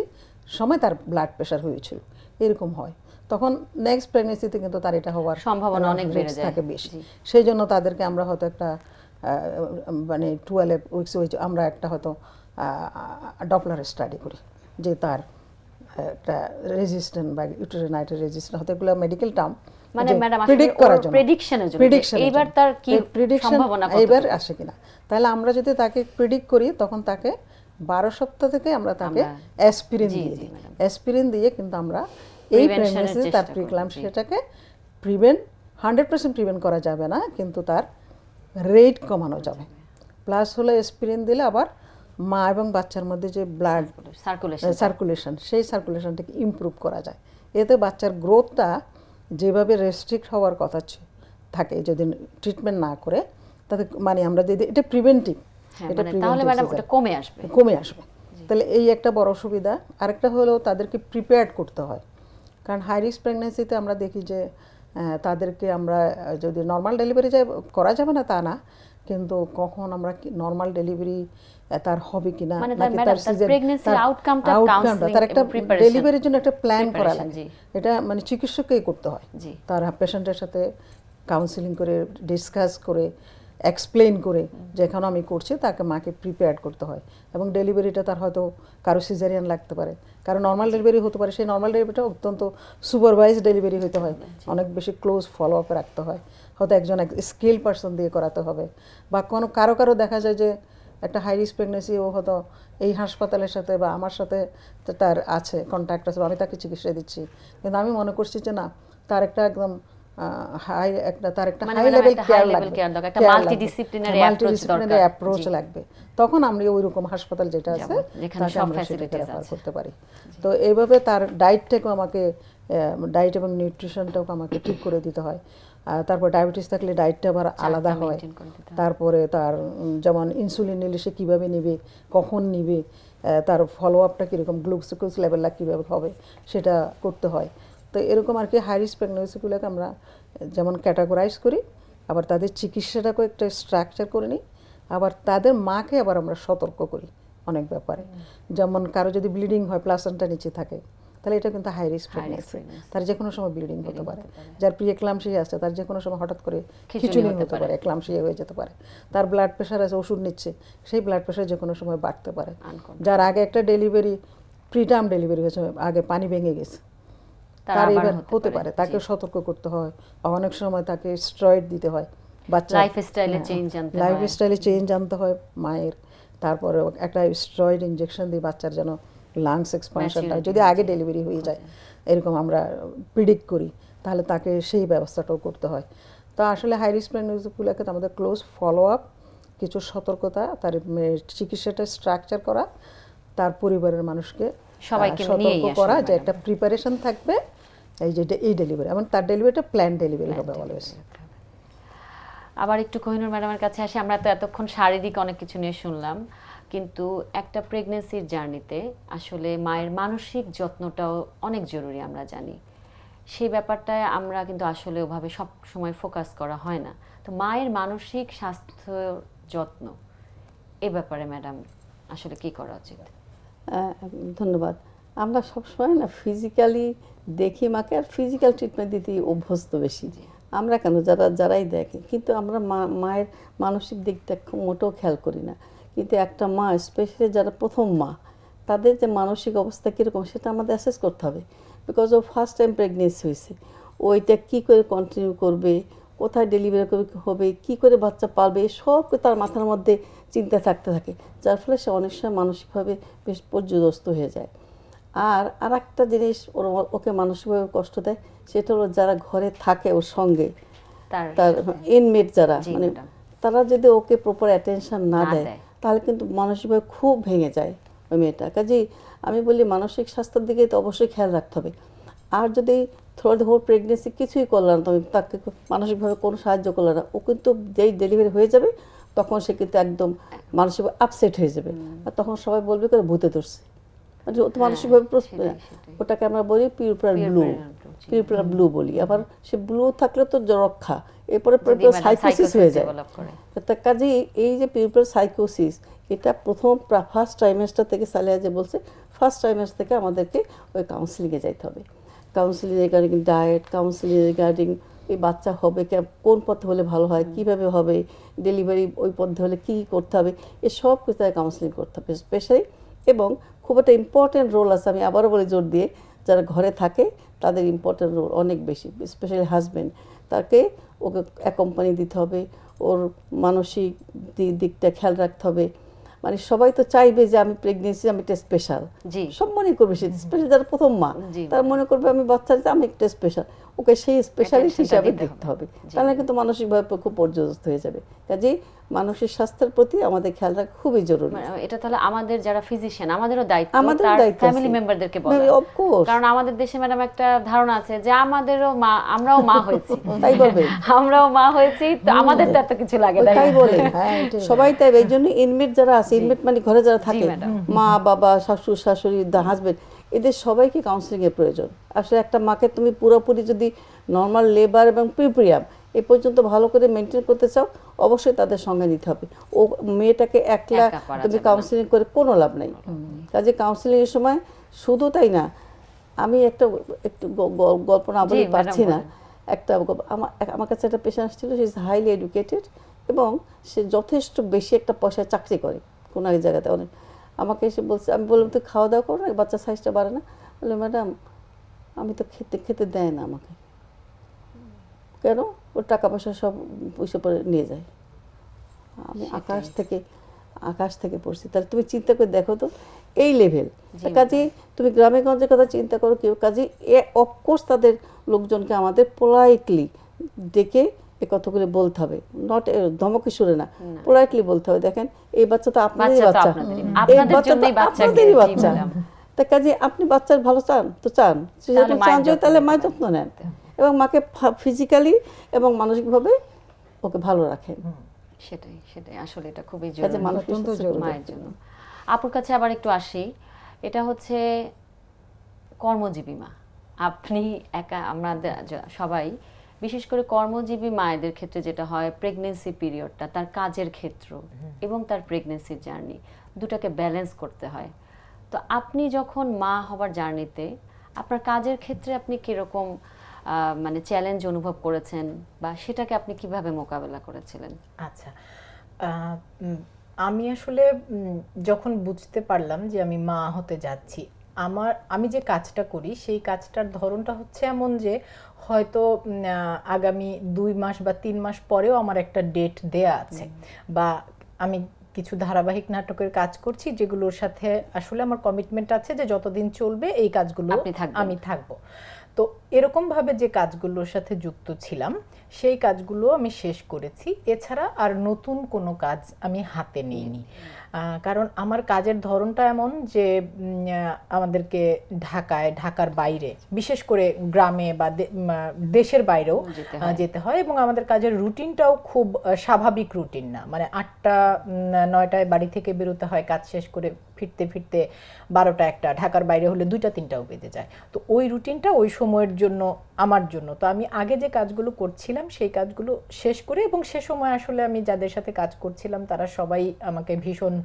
সময় তার ব্লাড প্রেশার হয়েছিল, এরকম হয়, তখন নেক্সট প্রেগনেন্সিতে কিন্তু তার এটা হওয়ার সম্ভাবনা অনেক বেড়ে risk যায়। থাকে বেশি। জি। সেই জন্য তাদেরকে আমরা হয়তো একটা মানে 12 উইকস হয়েছে আমরা একটা হয়তো ডপলার স্টাডি করি যে তার একটা রেজিস্ট্যান্ট বা ইউটেরাইনাইটের রেজিস্ট্যান্ট হয়তো, এগুলো মেডিকেল টার্ম, মানে ম্যাডাম প্রেডিক্ট করার জন্য, প্রেডিকশনের জন্য prediction এর এইবার জন্য। তার কি এই prediction সম্ভাবনা এইবার কতটুকু? আসে কিনা, তাহলে আমরা যদি তাকে প্রেডিক্ট করি তখন তাকে 12 সপ্তাহ থেকে আমরা তাকে অ্যাসপিরিন জি, দিয়ে জি, দিই। ম্যাডাম। অ্যাসপিরিন দিয়ে কিন্তু আমরা এই Prevention-এর প্রেগন্যান্সি চেষ্টা তার করব, প্রিক্লাম্পসিয়াটাকে প্রিভেন্ট 100% প্রিভেন্ট করা যাবে না, কিন্তু তার রেট কমানো যাবে। প্লাস হলো অ্যাসপিরিন দিলে আবার মা এবং বাচ্চার মধ্যে যে ব্লাড সার্কুলেশন, সেই সার্কুলেশনটাকে ইমপ্রুভ করা যায়। এতে বাচ্চার গ্রোথটা যেভাবে রেস্ট্রিক্ট হওয়ার কথা থাকে যদি ট্রিটমেন্ট না করে, তাতে মানে আমরা যদি এটা প্রিভেন্টিভ, এটা তাহলে ম্যাডাম ওটা কমে আসবে। কমে আসবে। তাহলে এই একটা বড় সুবিধা। আরেকটা হলো তাদেরকে প্রিপেয়ার্ড করতে হয়, কারণ হাই রিস্ক প্রেগনেন্সিতে আমরা দেখি যে তাদেরকে আমরা যদি নর্মাল ডেলিভারি করা যাবে না তা না, কিন্তু কখন আমরা নর্মাল ডেলিভারি তার হবে কিনা, মানে নাকি ম্যাডাম তার তার সিজন, প্রেগন্যান্সির আউটকামটা কাউন্সেলিং তার একটা এবং প্রিপারেশন, ডেলিভারির জন্য একটা প্ল্যান করা Preparation, লাগে। জি। এটা মানে চিকিৎসককেই করতে হয়, জি। তার পেশেন্টের সাথে কাউন্সিলিং করে, ডিসকাস করে, এক্সপ্লেইন করে যে এখন আমি করছি, তাকে মাকে প্রিপেয়ার করতে হয়। এবং ডেলিভারিটা তার হয়তো কারো সিজারিয়ান লাগতে পারে, কারো নর্মাল ডেলিভারি হতে পারে, সেই নর্মাল ডেলিভারিটা অত্যন্ত সুপারভাইজ ডেলিভারি হতে হয়, অনেক বেশি ক্লোজ ফলো আপ রাখতে হয়, হয়তো একজন স্কিল পারসন দিয়ে করাতে হবে। বা কারো দেখা যায় যে একটা হাই রিস্ক প্রেগনেন্সি, ও হয়তো এই হাসপাতালের সাথে বা আমার সাথে তার আছে কন্ট্যাক্ট আছে, আমি তাকে চিকিৎসা দিচ্ছি, কিন্তু আমি মনে করছি যে না, তার একটা একদম তার একটা মানে হাই ম্যাডাম লেভেল একটা কেয়ার high level লাগবে, care দরকার, একটা multidisciplinary approach দরকার। অ্যাপ্রোচ জি। লাগবে। তখন আমরা ওইরকম হাসপাতাল যেটা আছে যেখানে তাকে সব আমরা সেটাকে facilities রেফার আছে। করতে পারি। তো এইভাবে তার ডায়েটটাকেও আমাকে, ডায়েট এবং নিউট্রিশনটাও আমাকে ঠিক করে দিতে হয়। তারপর ডায়াবেটিস থাকলে ডায়েটটা আবার আলাদা হয়। maintain করে দিতে হয়। তারপরে তার যেমন ইনসুলিন নিলে সে কীভাবে নেবে, কখন নেবে, তার ফলো আপটা কীরকম, গ্লুকোজ লেভেলটা কীভাবে হবে, সেটা করতে হয়। তো এরকম আর কি হাই রিস্ক প্রেগনেন্সিগুলোকে আমরা যেমন ক্যাটাগরাইজ করি, আবার তাদের চিকিৎসাটাকেও একটা স্ট্রাকচার করে নিই, আবার তাদের মাকে আবার আমরা সতর্ক করি অনেক ব্যাপারে। যেমন কারো যদি ব্লিডিং হয়, প্লাসেন্টা নিচে থাকে, তাহলে এটা কিন্তু হাই রিস্ক প্রেগনেন্সি, তার যে কোনো সময় ব্লিডিং হতে পারে। যার প্রি এক্লাম্পসিয়া আছে, তার যে কোনো সময় হঠাৎ করে খিঁচুনি হতে পারে, এক্লাম্পসিয়া হয়ে যেতে পারে। তার ব্লাড প্রেশার আছে, ওষুধ নিচ্ছে, সেই ব্লাড প্রেশার যে কোনো সময় বাড়তে পারে। যার আগে একটা ডেলিভারি, প্রিটার্ম ডেলিভারি হয়েছে, আগে পানি ভেঙে গেছে, তার এবার হতে পারে, তাকে সতর্ক করতে হয়। অনেক সময় তাকে স্টেরয়েড দিতে হয়, বাচ্চা লাইফস্টাইলে চেঞ্জ আনতে হয়, লাইফস্টাইলে চেঞ্জ আনতে হয় মায়ের। তারপরে একটা স্টেরয়েড ইনজেকশন দিয়ে বাচ্চার যেন লাংস এক্সপানশনটা, যদি আগে ডেলিভারি হয়ে যায়, এরকম আমরা প্রিডিক্ট করি, তাহলে তাকে সেই ব্যবস্থাটাও করতে হয়। তো আসলে হাই রিস্ক প্রেগনেন্সিগুলোকে আমাদের ক্লোজ ফলো আপ, কিছু সতর্কতা, তার চিকিৎসাটা স্ট্রাকচার করা, তার পরিবারের মানুষকে সবাইকে সতর্ক নিয়েই করা আসলে যে একটা প্রিপারেশন থাকবে, এই যে এই ডেলিভারি, এবং তার ডেলিভারিটা প্ল্যান ডেলিভারি হবে অলওয়েজ। আবার একটু কোহিনুর ম্যাডামের কাছে আসি। আমরা তো এতক্ষণ শারীরিক অনেক কিছু নিয়ে শুনলাম, কিন্তু একটা প্রেগনেন্সির জার্নিতে আসলে মায়ের মানসিক যত্নটাও অনেক জরুরি, আমরা জানি। সেই ব্যাপারটায় আমরা কিন্তু আসলে ওভাবে সব সময় ফোকাস করা হয় না। তো মায়ের মানসিক স্বাস্থ্য যত্ন এ ব্যাপারে ম্যাডাম আসলে কি করা উচিত? ধন্যবাদ। আমরা সবসময় না ফিজিক্যালি দেখি মাকে, আর ফিজিক্যাল ট্রিটমেন্ট দিতে অভ্যস্ত বেশি। আমরা কেন, যারাই দেখে, কিন্তু আমরা মায়ের মানসিক দিকটা মোটেও খেয়াল করি না। কিন্তু একটা মা, স্পেশালি যারা প্রথম মা, তাদের যে মানসিক অবস্থা কীরকম সেটা আমাদের অ্যাসেস করতে হবে। বিকজ ও ফার্স্ট টাইম প্রেগনেন্সি হয়েছে, ওইটা কী করে কন্টিনিউ করবে, কোথায় ডেলিভারি হবে, কী করে বাচ্চা পালবে, সব তার মাথার মধ্যে চিন্তা থাকতে থাকে, যার ফলে সে অনেক সময় মানসিকভাবে বেশ পর্যদস্ত হয়ে যায়। আর একটা জিনিস ওকে মানসিকভাবে কষ্ট দেয়, সেটা হলো যারা ঘরে থাকে ওর সঙ্গে, তার ইনমেট যারা, মানে তারা যদি ওকে প্রপার অ্যাটেনশন না দেয় তাহলে কিন্তু মানসিকভাবে খুব ভেঙে যায় ওই মেয়েটা। কাজেই আমি বলি মানসিক স্বাস্থ্যের দিকে তো অবশ্যই খেয়াল রাখতে হবে। আর যদি থ্রু দ্য হোল প্রেগনেন্সি কিছুই করলো না, তুমি তাকে মানসিকভাবে কোনো সাহায্য করলো না, ও কিন্তু যেই ডেলিভারি হয়ে যাবে তখন সে কিন্তু একদম মানসিকভাবে আপসেট হয়ে যাবে, আর তখন সবাই বলবে করে ভূতে ধরছে। মানে ও তো মানসিকভাবে ওটাকে আমরা বলি পিউরপুলার ব্লু বলি। আবার সে ব্লু থাকলে তো রক্ষা, এরপরে সাইকোসিস হয়ে যায়। তার কাজে এই যে পিউরপুলার সাইকোসিস, এটা ফার্স্ট ট্রাইমেস্টার থেকে সালেহা যে বলছে, ফার্স্ট ট্রাইমেস্টার থেকে আমাদেরকে ওই কাউন্সিলিংয়ে যাইতে হবে। Counselling regarding diet, counselling regarding এই বাচ্চা হবে কোন পথে হলে ভালো হয়, কিভাবে হবে, ডেলিভারি ওই পথে হলে কী করতে হবে, এসব কিছু কাউন্সিলিং করতে হবে স্পেশালি। এবং খুব একটা ইম্পর্টেন্ট রোল আছে, আমি আবারও বলি জোর দিয়ে, যারা ঘরে থাকে তাদের ইম্পর্টেন্ট রোল অনেক বেশি, স্পেশালি হাজব্যান্ড। তাকে ওকে অ্যাকম্পানি দিতে হবে, ওর মানসিক দিকটা খেয়াল রাখতে হবে। মানে সবাই তো চাইবে যে আমি প্রেগনেন্সি, আমি একটা স্পেশাল, সব মনে করবে, সে স্পেশালি যারা প্রথম মা তারা মনে করবে আমি বাচ্চা দিতে আমি একটা স্পেশাল, ওকে সেই স্পেশালিস্ট হিসাবে দেখতে হবে, তাহলে কিন্তু মানসিকভাবে খুব পর্যদস্ত হয়ে যাবে। কাজেই মানসিক স্বাস্থ্যের প্রতি আমাদের খেয়াল রাখা খুবই জরুরি। এটা তাহলে আমাদের যারা ফিজিশিয়ান আমাদেরও দায়িত্ব, আমাদের দায়িত্ব ফ্যামিলি মেম্বারদেরকে বলা, কারণ আমাদের দেশে ম্যাডাম একটা ধারণা আছে যে আমাদেরও মা, আমরাও মা হয়েছি, তাই বলবে আমরাও মা হয়েছি তো আমাদের তো এত কিছু লাগে না, তাই বলে সবাই। তাই এই জন্য ইনমেট যারা আছে, ইনমেট মানে ঘরে যারা থাকে, মা বাবা শ্বশুর শাশুড়ি হাজবেন্ড, এদের সবাইকে কাউন্সিলিংয়ের প্রয়োজন। আসলে একটা মাকে তুমি পুরোপুরি যদি নর্মাল লেবার এবং প্রিপ্রিয়াম এ পর্যন্ত ভালো করে মেনটেন করতে চাও, অবশ্যই তাদের সঙ্গে নিতে হবে। ও মেয়েটাকে একলা তুমি কাউন্সিলিং করে কোনো লাভ নেই। কাজে কাউন্সিলিংয়ের সময় শুধু তাই না, আমি একটু গল্প না বলে পারছি না, একটা আমার কাছে একটা পেশেন্ট আসছিল, সে ইজ হাইলি এডুকেটেড এবং সে যথেষ্ট বেশি একটা পয়সায় চাকরি করে কোনো এক জায়গাতে অনেক। আমাকে এসে বলছে, আমি বললাম তুই খাওয়া দাওয়া করো না, বাচ্চার সাইজটা বাড়ে না? বলে ম্যাডাম আমি তো খেতে দেয় না আমাকে। কেন? ওর টাকা পয়সা সব পয়সা পরে নিয়ে যায়। আমি আকাশ থেকে পড়ছি। তাহলে তুমি চিন্তা করে দেখো তো এই লেভেল। কাজে তুমি গ্রামে গঞ্জের কথা চিন্তা করো কেউ, কাজে অফকোর্স তাদের লোকজনকে আমাদের পোলাইটলি ডেকে এ কথাগুলো বলতে হবে, নট ধমকে সুরে না, পোলাইটলি বলতে হবে, দেখেন এই বাচ্চা তো আপনাদেরই বাচ্চা, এই বাচ্চা তো আপনাদেরই বাচ্চা। তা কাজে আপনি বাচ্চার ভালো চান তো চান, তাহলে মায়ের যত্ন নেন এবং মাকে ফিজিক্যালি এবং মানসিকভাবে ওকে ভালো রাখেন। সেটাই আসলে এটা খুবই জরুরি মায়ের জন্য। আপুর কাছে আবার একটু আসি, এটা হচ্ছে কর্মজীবী মা, আপনি একা, আমাদের সবাই বিশেষ করে কর্মজীবী মায়েদের ক্ষেত্রে যেটা হয়, প্রেগনেন্সি পিরিয়ডটা তার কাজের ক্ষেত্র এবং তার প্রেগনেন্সির জার্নি দুটাকে ব্যালেন্স করতে হয়। তো আপনি যখন মা হবার জার্নিতে আপনার কাজের ক্ষেত্রে আপনি কিরকম মানে চ্যালেঞ্জ অনুভব করেছেন বা সেটাকে আপনি কিভাবে মোকাবেলা করেছিলেন? আচ্ছা, আমি আসলে যখন বুঝতে পারলাম যে আমি মা হতে যাচ্ছি, আমি যে কাজটা করি সেই কাজটার ধরনটা হচ্ছে এমন যে হয়তো আগামী 2 মাস বা 3 মাস পরেও আমার একটা ডেট দেয়া আছে, বা আমি কিছু ধারাবাহিক নাটকের কাজ করছি যেগুলোর সাথে আসলে আমার কমিটমেন্ট আছে যে যতদিন চলবে এই কাজগুলো আমি থাকবো। তো এরকম ভাবে যে কাজগুলোর সাথে যুক্ত ছিলাম সেই কাজগুলো আমি শেষ করেছি, এছাড়া আর নতুন কোনো কাজ আমি হাতে নিইনি। কারণ আমার কাজের ধরনটা এমন যে আমাদেরকে ঢাকার বাইরে, বিশেষ করে গ্রামে বা দেশের বাইরেও যেতে হয়, এবং আমাদের কাজের রুটিনটাও খুব স্বাভাবিক রুটিন না, মানে 8টা 9টায় বাড়ি থেকে বেরোতে হয়, কাজ শেষ করে ফিরতে ফিরতে 12টা 1টা, ঢাকার বাইরে হলে 2টা 3টাও বেজে যায়। তো ওই রুটিনটা ওই সময়ের জন্য আমার জন্য, তো আমি আগে যে কাজগুলো করছিলাম সেই কাজগুলো শেষ করে, এবং সে সময় আসলে আমি যাদের সাথে কাজ করছিলাম তারা সবাই আমাকে ভীষণ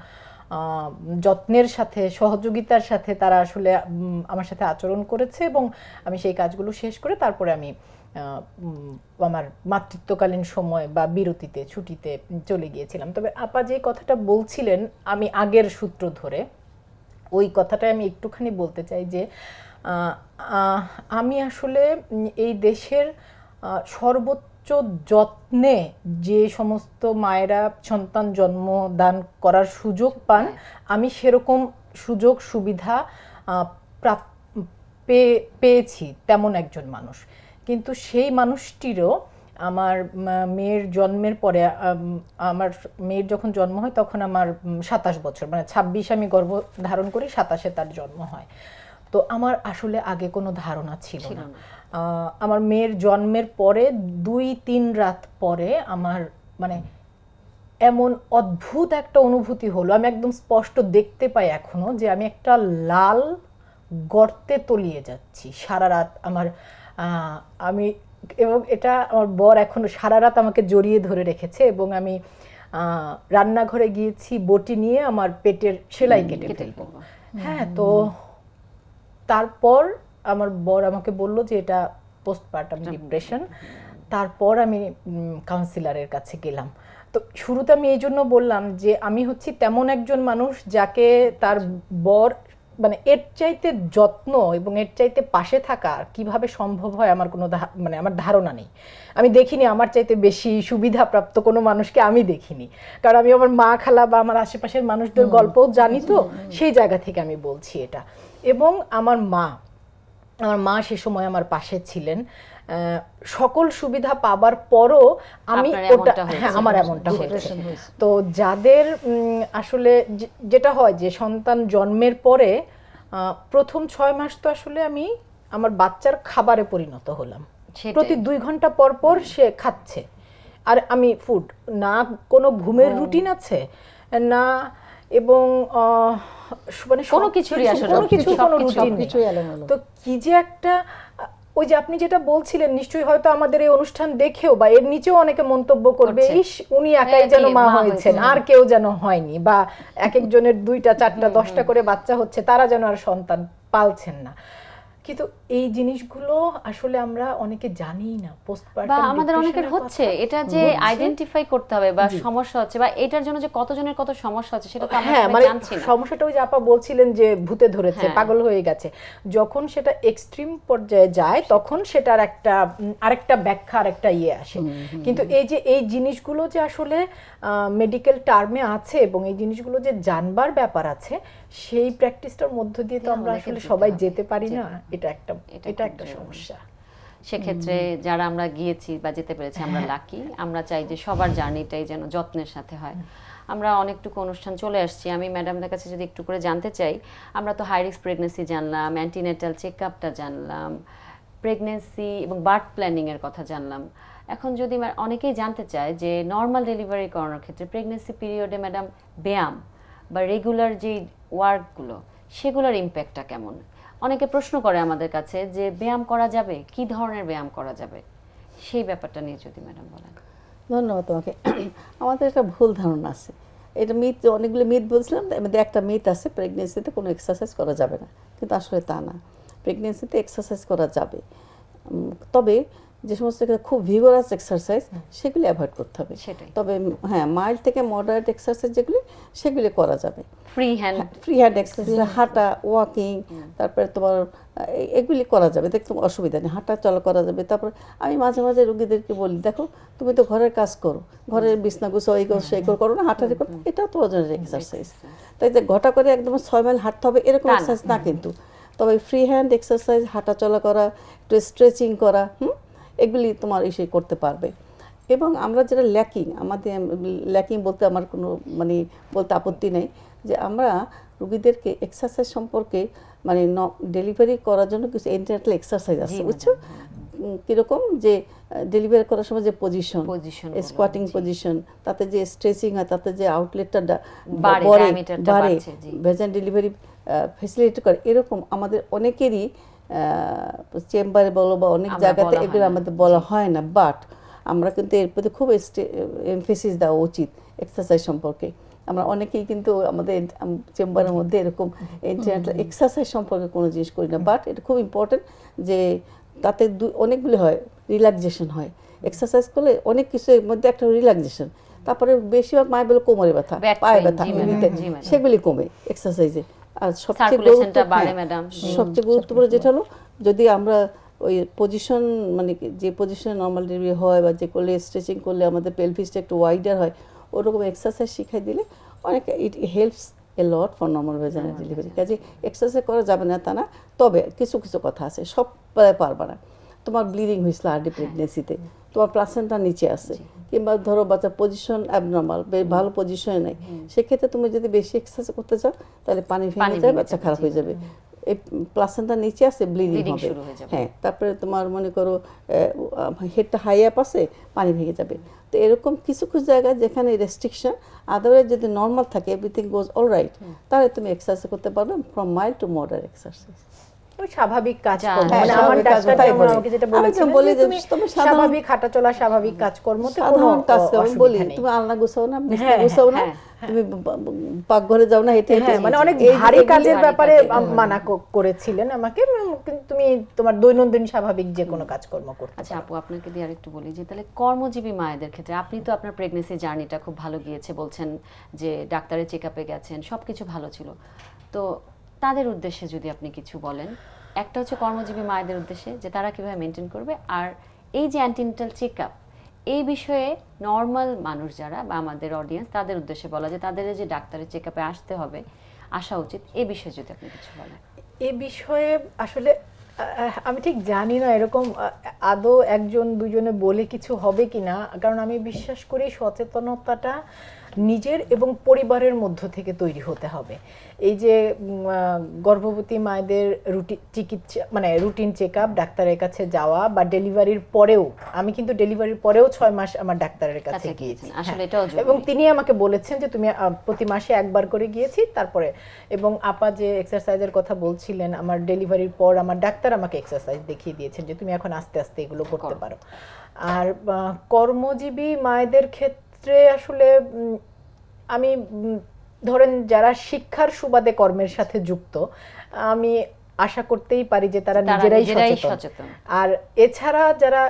যত্নের সাথে, সহযোগিতার সাথে তারা আসলে আমার সাথে আচরণ করেছে, এবং আমি সেই কাজগুলো শেষ করে তারপরে আমি আমার মাতৃত্বকালীন সময় বা বিরতিতে, ছুটিতে চলে গিয়েছিলাম। তবে আপা যে কথাটা বলছিলেন আমি আগের সূত্র ধরে, ওই কথাটাই আমি একটুখানি বলতে চাই যে আমি আসলে এই দেশের সর্বোচ্চ যত্নে যে সমস্ত মায়েরা সন্তান জন্মদান করার সুযোগ পান, আমি সেরকম সুযোগ সুবিধা পেয়েছি তেমন একজন মানুষ। কিন্তু সেই মানুষটিরও আমার মেয়ের জন্মের পরে, আমার মেয়ের যখন জন্ম হয় তখন আমার 27 বছর, মানে 26 আমি গর্ভ ধারণ করি, 27-এ তার জন্ম হয়। তো আমার আসলে আগে কোনো ধারণা ছিল না। আমার মেয়ের জন্মের পরে 2-3 রাত পরে আমার মানে এমন অদ্ভুত একটা অনুভূতি হলো, আমি একদম স্পষ্ট দেখতে পাই এখনো, যে আমি একটা লাল গর্তে তলিয়ে যাচ্ছি সারা রাত। আমি এবং এটা আমার বর এখনো সারা রাত আমাকে জড়িয়ে ধরে রেখেছে, এবং আমি রান্নাঘরে গিয়েছি বটি নিয়ে আমার পেটের সেলাই কেটে ফেলবো। হ্যাঁ, তো তারপর আমার বর আমাকে বলল যে এটা পোস্টপার্টাম ডিপ্রেশন। তারপর আমি কাউন্সিলরের কাছে গেলাম। তো শুরুতে আমি এই জন্য বললাম যে আমি হচ্ছি তেমন একজন মানুষ যাকে তার বর মানে এর চাইতে যত্ন এবং এর চাইতে পাশে থাকা কিভাবে সম্ভব হয় আমার কোনো মানে আমার ধারণা নেই। আমি দেখিনি আমার চাইতে বেশি সুবিধাপ্রাপ্ত কোনো মানুষকে, আমি দেখিনি। কারণ আমি আমার মা, খালা বা আমার আশেপাশের মানুষদের গল্পও জানি, তো সেই জায়গা থেকে আমি বলছি এটা। এবং আমার মা সে সময় আমার পাশে ছিলেন। সকল সুবিধা পাবার পরও আমি আমার এমনটা হয়েছে। তো যাদের আসলে যেটা হয় যে সন্তান জন্মের পরে প্রথম 6 মাস তো আসলে আমি আমার বাচ্চার খাবারে পরিণত হলাম। প্রতি 2 ঘন্টা পর পর সে খাচ্ছে, আর আমি ফুড না, কোনো ঘুমের রুটিন আছে না, এবং মানে কোনো রুটিন নেই। তো কি যে একটা, ওই যে আপনি যেটা বলছিলেন, নিশ্চয়ই হয়তো আমাদের এই অনুষ্ঠান দেখেও বা এর নিচেও অনেকে মন্তব্য করবে, ইস উনি একাই যেন মা হয়েছেন, আর কেউ যেন হয়নি, বা এক একজনের 2টা 4টা 10টা করে বাচ্চা হচ্ছে, তারা যেন আর সন্তান পালছেন না। কিন্তু এই জিনিসগুলো আসলে আমরা অনেকে জানি না। বা আমাদের অনেকের হচ্ছে, এটা যে আইডেন্টিফাই করতে হবে বা সমস্যা হচ্ছে বা এটার জন্য যে কতজনের কত সমস্যা হচ্ছে সেটা তো আমরা জানছি না। সমস্যাটা ওই যে আপা বলছিলেন যে ভূতে ধরেছে, পাগল হয়ে গেছে, যখন সেটা এক্সট্রিম পর্যায়ে যায় তখন সেটার আরেকটা ব্যাখ্যা, আরেকটা আসে। কিন্তু এই জিনিসগুলো যে আসলে মেডিকেল টার্মে আছে এবং এই জিনিসগুলো যে জানবার ব্যাপার আছে, সেই প্র্যাকটিসটার মধ্য দিয়ে তো আমরা আসলে সবাই যেতে পারি না। এটা একটা সমস্যা। সেক্ষেত্রে যারা আমরা গিয়েছি বা যেতে পেরেছি আমরা লাকি। আমরা চাই যে সবার জার্নিটাই যেন যত্নের সাথে হয়। আমরা অনেকটুকু অনুষ্ঠান চলে আসছি। আমি ম্যাডামদের কাছে যদি একটু করে জানতে চাই, আমরা তো হাই রিস্ক প্রেগনেন্সি জানলাম, অ্যান্টিনেটাল চেকআপটা জানলাম, প্রেগনেন্সি এবং বার্থ প্ল্যানিংয়ের কথা জানলাম। এখন যদি অনেকেই জানতে চায় যে নর্মাল ডেলিভারি করানোর ক্ষেত্রে প্রেগনেন্সি পিরিয়ডে ম্যাডাম ব্যায়াম বা রেগুলার যে ওয়ার্কগুলো সেগুলোর ইম্প্যাক্টটা কেমন? অনেকে প্রশ্ন করে আমাদের কাছে যে ব্যায়াম করা যাবে, কি ধরনের ব্যায়াম করা যাবে, সেই ব্যাপারটা নিয়ে যদি ম্যাডাম বলেন। ধন্যবাদ তোমাকে। আমাদের একটা ভুল ধারণা আছে, এটা মিথ, অনেকগুলো মিথ বলছিলাম, তার মধ্যে একটা মিথ আছে প্রেগনেন্সিতে কোনো এক্সারসাইজ করা যাবে না, কিন্তু আসলে তা না। প্রেগনেন্সিতে এক্সারসাইজ করা যাবে, তবে যে সমস্ত খুব ভিগোরাস এক্সারসাইজ সেগুলি অ্যাভয়েড করতে হবে। তবে হ্যাঁ, মাইল্ড থেকে মডারেট এক্সারসাইজ যেগুলি সেগুলি করা যাবে। ফ্রি হ্যান্ড এক্সারসাইজ, হাঁটা, ওয়াকিং, তারপরে তোমার এগুলি করা যাবে, দেখতে অসুবিধা নেই, হাঁটা চলা করা যাবে। তারপর আমি মাঝে মাঝে রোগীদেরকে বলি, দেখো তুমি তো ঘরের কাজ করো, ঘরের বিছনা গুছাও, এই সেই করো না, হাঁটাহাঁটি করো, এটাও তোমার জন্য এক্সারসাইজ। তাই যে ঘটা করে একদম 6 মাইল হাঁটতে হবে এরকম এক্সারসাইজ না, কিন্তু তবে ফ্রি হ্যান্ড এক্সারসাইজ, হাঁটা চলা করা, একটু স্ট্রেচিং করা, এগুলি তোমার এসে করতে পারবে। এবং আমরা যেটা ল্যাকিং বলতে আমার কোনো বলতে আপত্তি নেই, যে আমরা রোগীদেরকে এক্সারসাইজ সম্পর্কে ডেলিভারি করার জন্য কিছু এন্টিনেটাল এক্সারসাইজ আছে, বুঝছো? কীরকম যে ডেলিভারি করার সময় যে পজিশন Position স্কোয়াটিং পজিশন, তাতে যে স্ট্রেচিং হয়, তাতে যে আউটলেটটা বাড়ে, বাড়ে diameter-টা বাড়ে বাড়ছে, জি। ভেজাইন ডেলিভারি ফেসিলিটি করে, এরকম আমাদের অনেকেরই চেম্বারে বলো বা অনেক আমরা জায়গাতে বলা হয় এগুলো না, আমাদের বলা হয় না, বাট আমরা কিন্তু এর প্রতি খুব এমফেসিস দেওয়া উচিত এক্সারসাইজ সম্পর্কে। আমরা অনেকেই কিন্তু আমাদের চেম্বারের মধ্যে এরকম এক্সারসাইজ সম্পর্কে কোনো জিনিস করি না, বাট এটা খুব ইম্পর্টেন্ট যে তাতে অনেকগুলো হয়, রিল্যাক্সেশন হয়। এক্সারসাইজ করলে অনেক কিছু এর মধ্যে একটা রিল্যাক্সেশন, তারপরে বেশিরভাগ মায়ের বলে কোমরে ব্যথা, Back পায়ে pain, ব্যথা, জি ম্যাডাম, এমনিতে জি ম্যাডাম। সেগুলি কমে এক্সারসাইজে। আর সবচেয়ে Circulation-টা বাড়ে হ্যাঁ, ম্যাডাম। সবচেয়ে গুরুত্বপূর্ণ যেটা হলো, যদি আমরা ওই পজিশন মানে যে পজিশনে নর্মাল ডেলিভারি হয় বা যে করলে স্ট্রেচিং করলে আমাদের পেলভিসটা একটু ওয়াইডার হয়, ওরকম এক্সারসাইজ শিখাই দিলে অনেক it helps a lot for normal vaginal delivery. কাজে এক্সারসাইজ করা যাবে না তা না, তবে কিছু কিছু কথা আছে, সব পারবে না। তোমার ব্লিডিং হয়েছিল আর্লি প্রেগনেন্সিতে, তোমার প্লাসেন্টা নিচে আছে, কিংবা ধরো বাচ্চা পজিশন অ্যাবনর্মাল, ভালো পজিশনে নেই, সেক্ষেত্রে তুমি যদি বেশি এক্সারসাইজ করতে চাও তাহলে পানি ভেঙে যায়, বাচ্চা খারাপ হয়ে যাবে। এই প্লাসেন্টা নিচে আছে, ব্লিডিং Bleeding হবে, শুরু হয়ে যাবে। হ্যাঁ। তারপরে তোমার মনে করো হেডটা হাই আপ আছে, পানি ভেঙে যাবে। তো এরকম কিছু কিছু জায়গায় যেখানে রেস্ট্রিকশন, আদারওয়াইজ যদি নর্মাল থাকে, এভরিথিং গোজ অল রাইট, তাহলে তুমি এক্সারসাইজ করতে পারবে from mild to moderate exercise. ওই স্বাভাবিক কাজকর্ম, হ্যাঁ, মানে আমার স্বাভাবিক ডাক্তার কাজকর্ম, তাই যেমন বলে। আমাকে যেটা আমি তো বলেছিলেন বলি যে যে তুমি তুমি স্বাভাবিক হাঁটাচলা, স্বাভাবিক কাজকর্মতে কোনো সাধারণ কাজ আমি অসুবিধা বলি, নেই। তুমি আলনা গুছাও না, বিছনা হ্যাঁ, গুছাও না, হ্যাঁ, তুমি পাকঘরে যাও না, হেঁটে হেঁটে। হ্যাঁ, মানে অনেক এই ভারী এগুলি- কাজের ভারী ব্যাপারে কাজের, মানা করেছিলেন আমাকে, কিন্তু তুমি তোমার দৈনন্দিন স্বাভাবিক যে কোনো কাজকর্ম করতে আচ্ছা পারো। আপু, আপনাকে দিয়ে আরেকটু বলি যে তাহলে কর্মজীবী মায়েদের ক্ষেত্রে আপনি তো আপনার প্রেগনেন্সি জার্নিটা খুব ভালো গিয়েছে বলছেন, যে ডাক্তারের চেক আপে গেছেন, সব কিছু ভালো ছিল, তো তাদের উদ্দেশ্যে যদি আপনি কিছু বলেন। একটা হচ্ছে কর্মজীবী মায়েদের উদ্দেশ্যে যে তারা কীভাবে মেনটেন করবে, আর এই যে অ্যান্টিনেটাল চেক আপ, এই বিষয়ে নর্মাল মানুষ যারা বা আমাদের অডিয়েন্স, তাদের উদ্দেশ্যে বলা যে তাদের যে ডাক্তারের চেক আপে আসতে হবে, আসা উচিত, এই বিষয়ে যদি আপনি কিছু বলেন। এ বিষয়ে আসলে আমি ঠিক জানি না এরকম আদৌ একজন দুজনে বলে কিছু হবে কিনা, কারণ আমি বিশ্বাস করি সচেতনতাটা নিজের এবং পরিবারের মধ্য থেকে তৈরি হতে হবে। এই যে গর্ভবতী মায়েদের চিকিৎসা মানে রুটিন চেক আপ, ডাক্তারের কাছে যাওয়া, বা ডেলিভারির পরেও, আমি কিন্তু ডেলিভারির পরেও 6 মাস আমার ডাক্তারের কাছে কাছে গিয়েছি, গিয়েছেন, আসলে হ্যাঁ। এটাও জরুরি। এবং তিনি আমাকে বলেছেন যে তুমি প্রতি মাসে একবার করে গিয়েছি, তারপরে। এবং আপা যে এক্সারসাইজের কথা বলছিলেন, আমার ডেলিভারির পর আমার ডাক্তার আমাকে এক্সারসাইজ দেখিয়ে দিয়েছেন যে তুমি এখন আস্তে আস্তে এগুলো করতে পারো। আর কর্মজীবী মায়েদের ক্ষেত্রে আসলে আমি ধরেন যারা শিক্ষার সুবাদে কর্মের সাথে যুক্ত, আমি আশা করতেই পারি যে তারা নিজেরাই সচেতন। আর এছাড়া যারা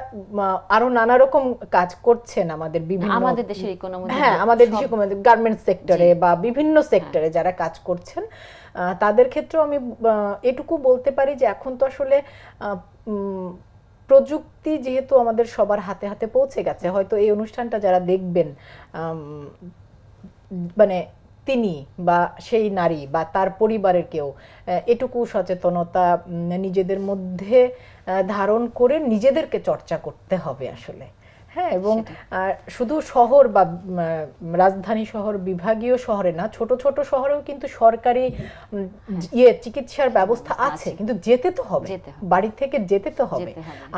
আরো নানা রকম কাজ করছেন আমাদের বিভিন্ন, আমাদের দেশের ইকোনমি, হ্যাঁ আমাদের দেশে গার্মেন্টস সেক্টরে বা বিভিন্ন সেক্টরে যারা কাজ করছেন, তাদের ক্ষেত্রেও আমি এটুকু বলতে পারি যে এখন তো আসলে প্রযুক্তি যেহেতু আমাদের সবার হাতে হাতে পৌঁছে গেছে, হয়তো এই অনুষ্ঠানটা যারা দেখবেন, মানে তিনি বা সেই নারী বা তার পরিবারের কেউ এটুকু সচেতনতা নিজেদের মধ্যে ধারণ করে নিজেদেরকে চর্চা করতে হবে আসলে, হ্যাঁ। এবং শুধু শহর বা রাজধানী শহর, বিভাগীয় শহরে না, ছোট ছোট শহরেও কিন্তু সরকারি চিকিৎসার ব্যবস্থা আছে, কিন্তু যেতে তো হবে, বাড়ি থেকে যেতে তো হবে।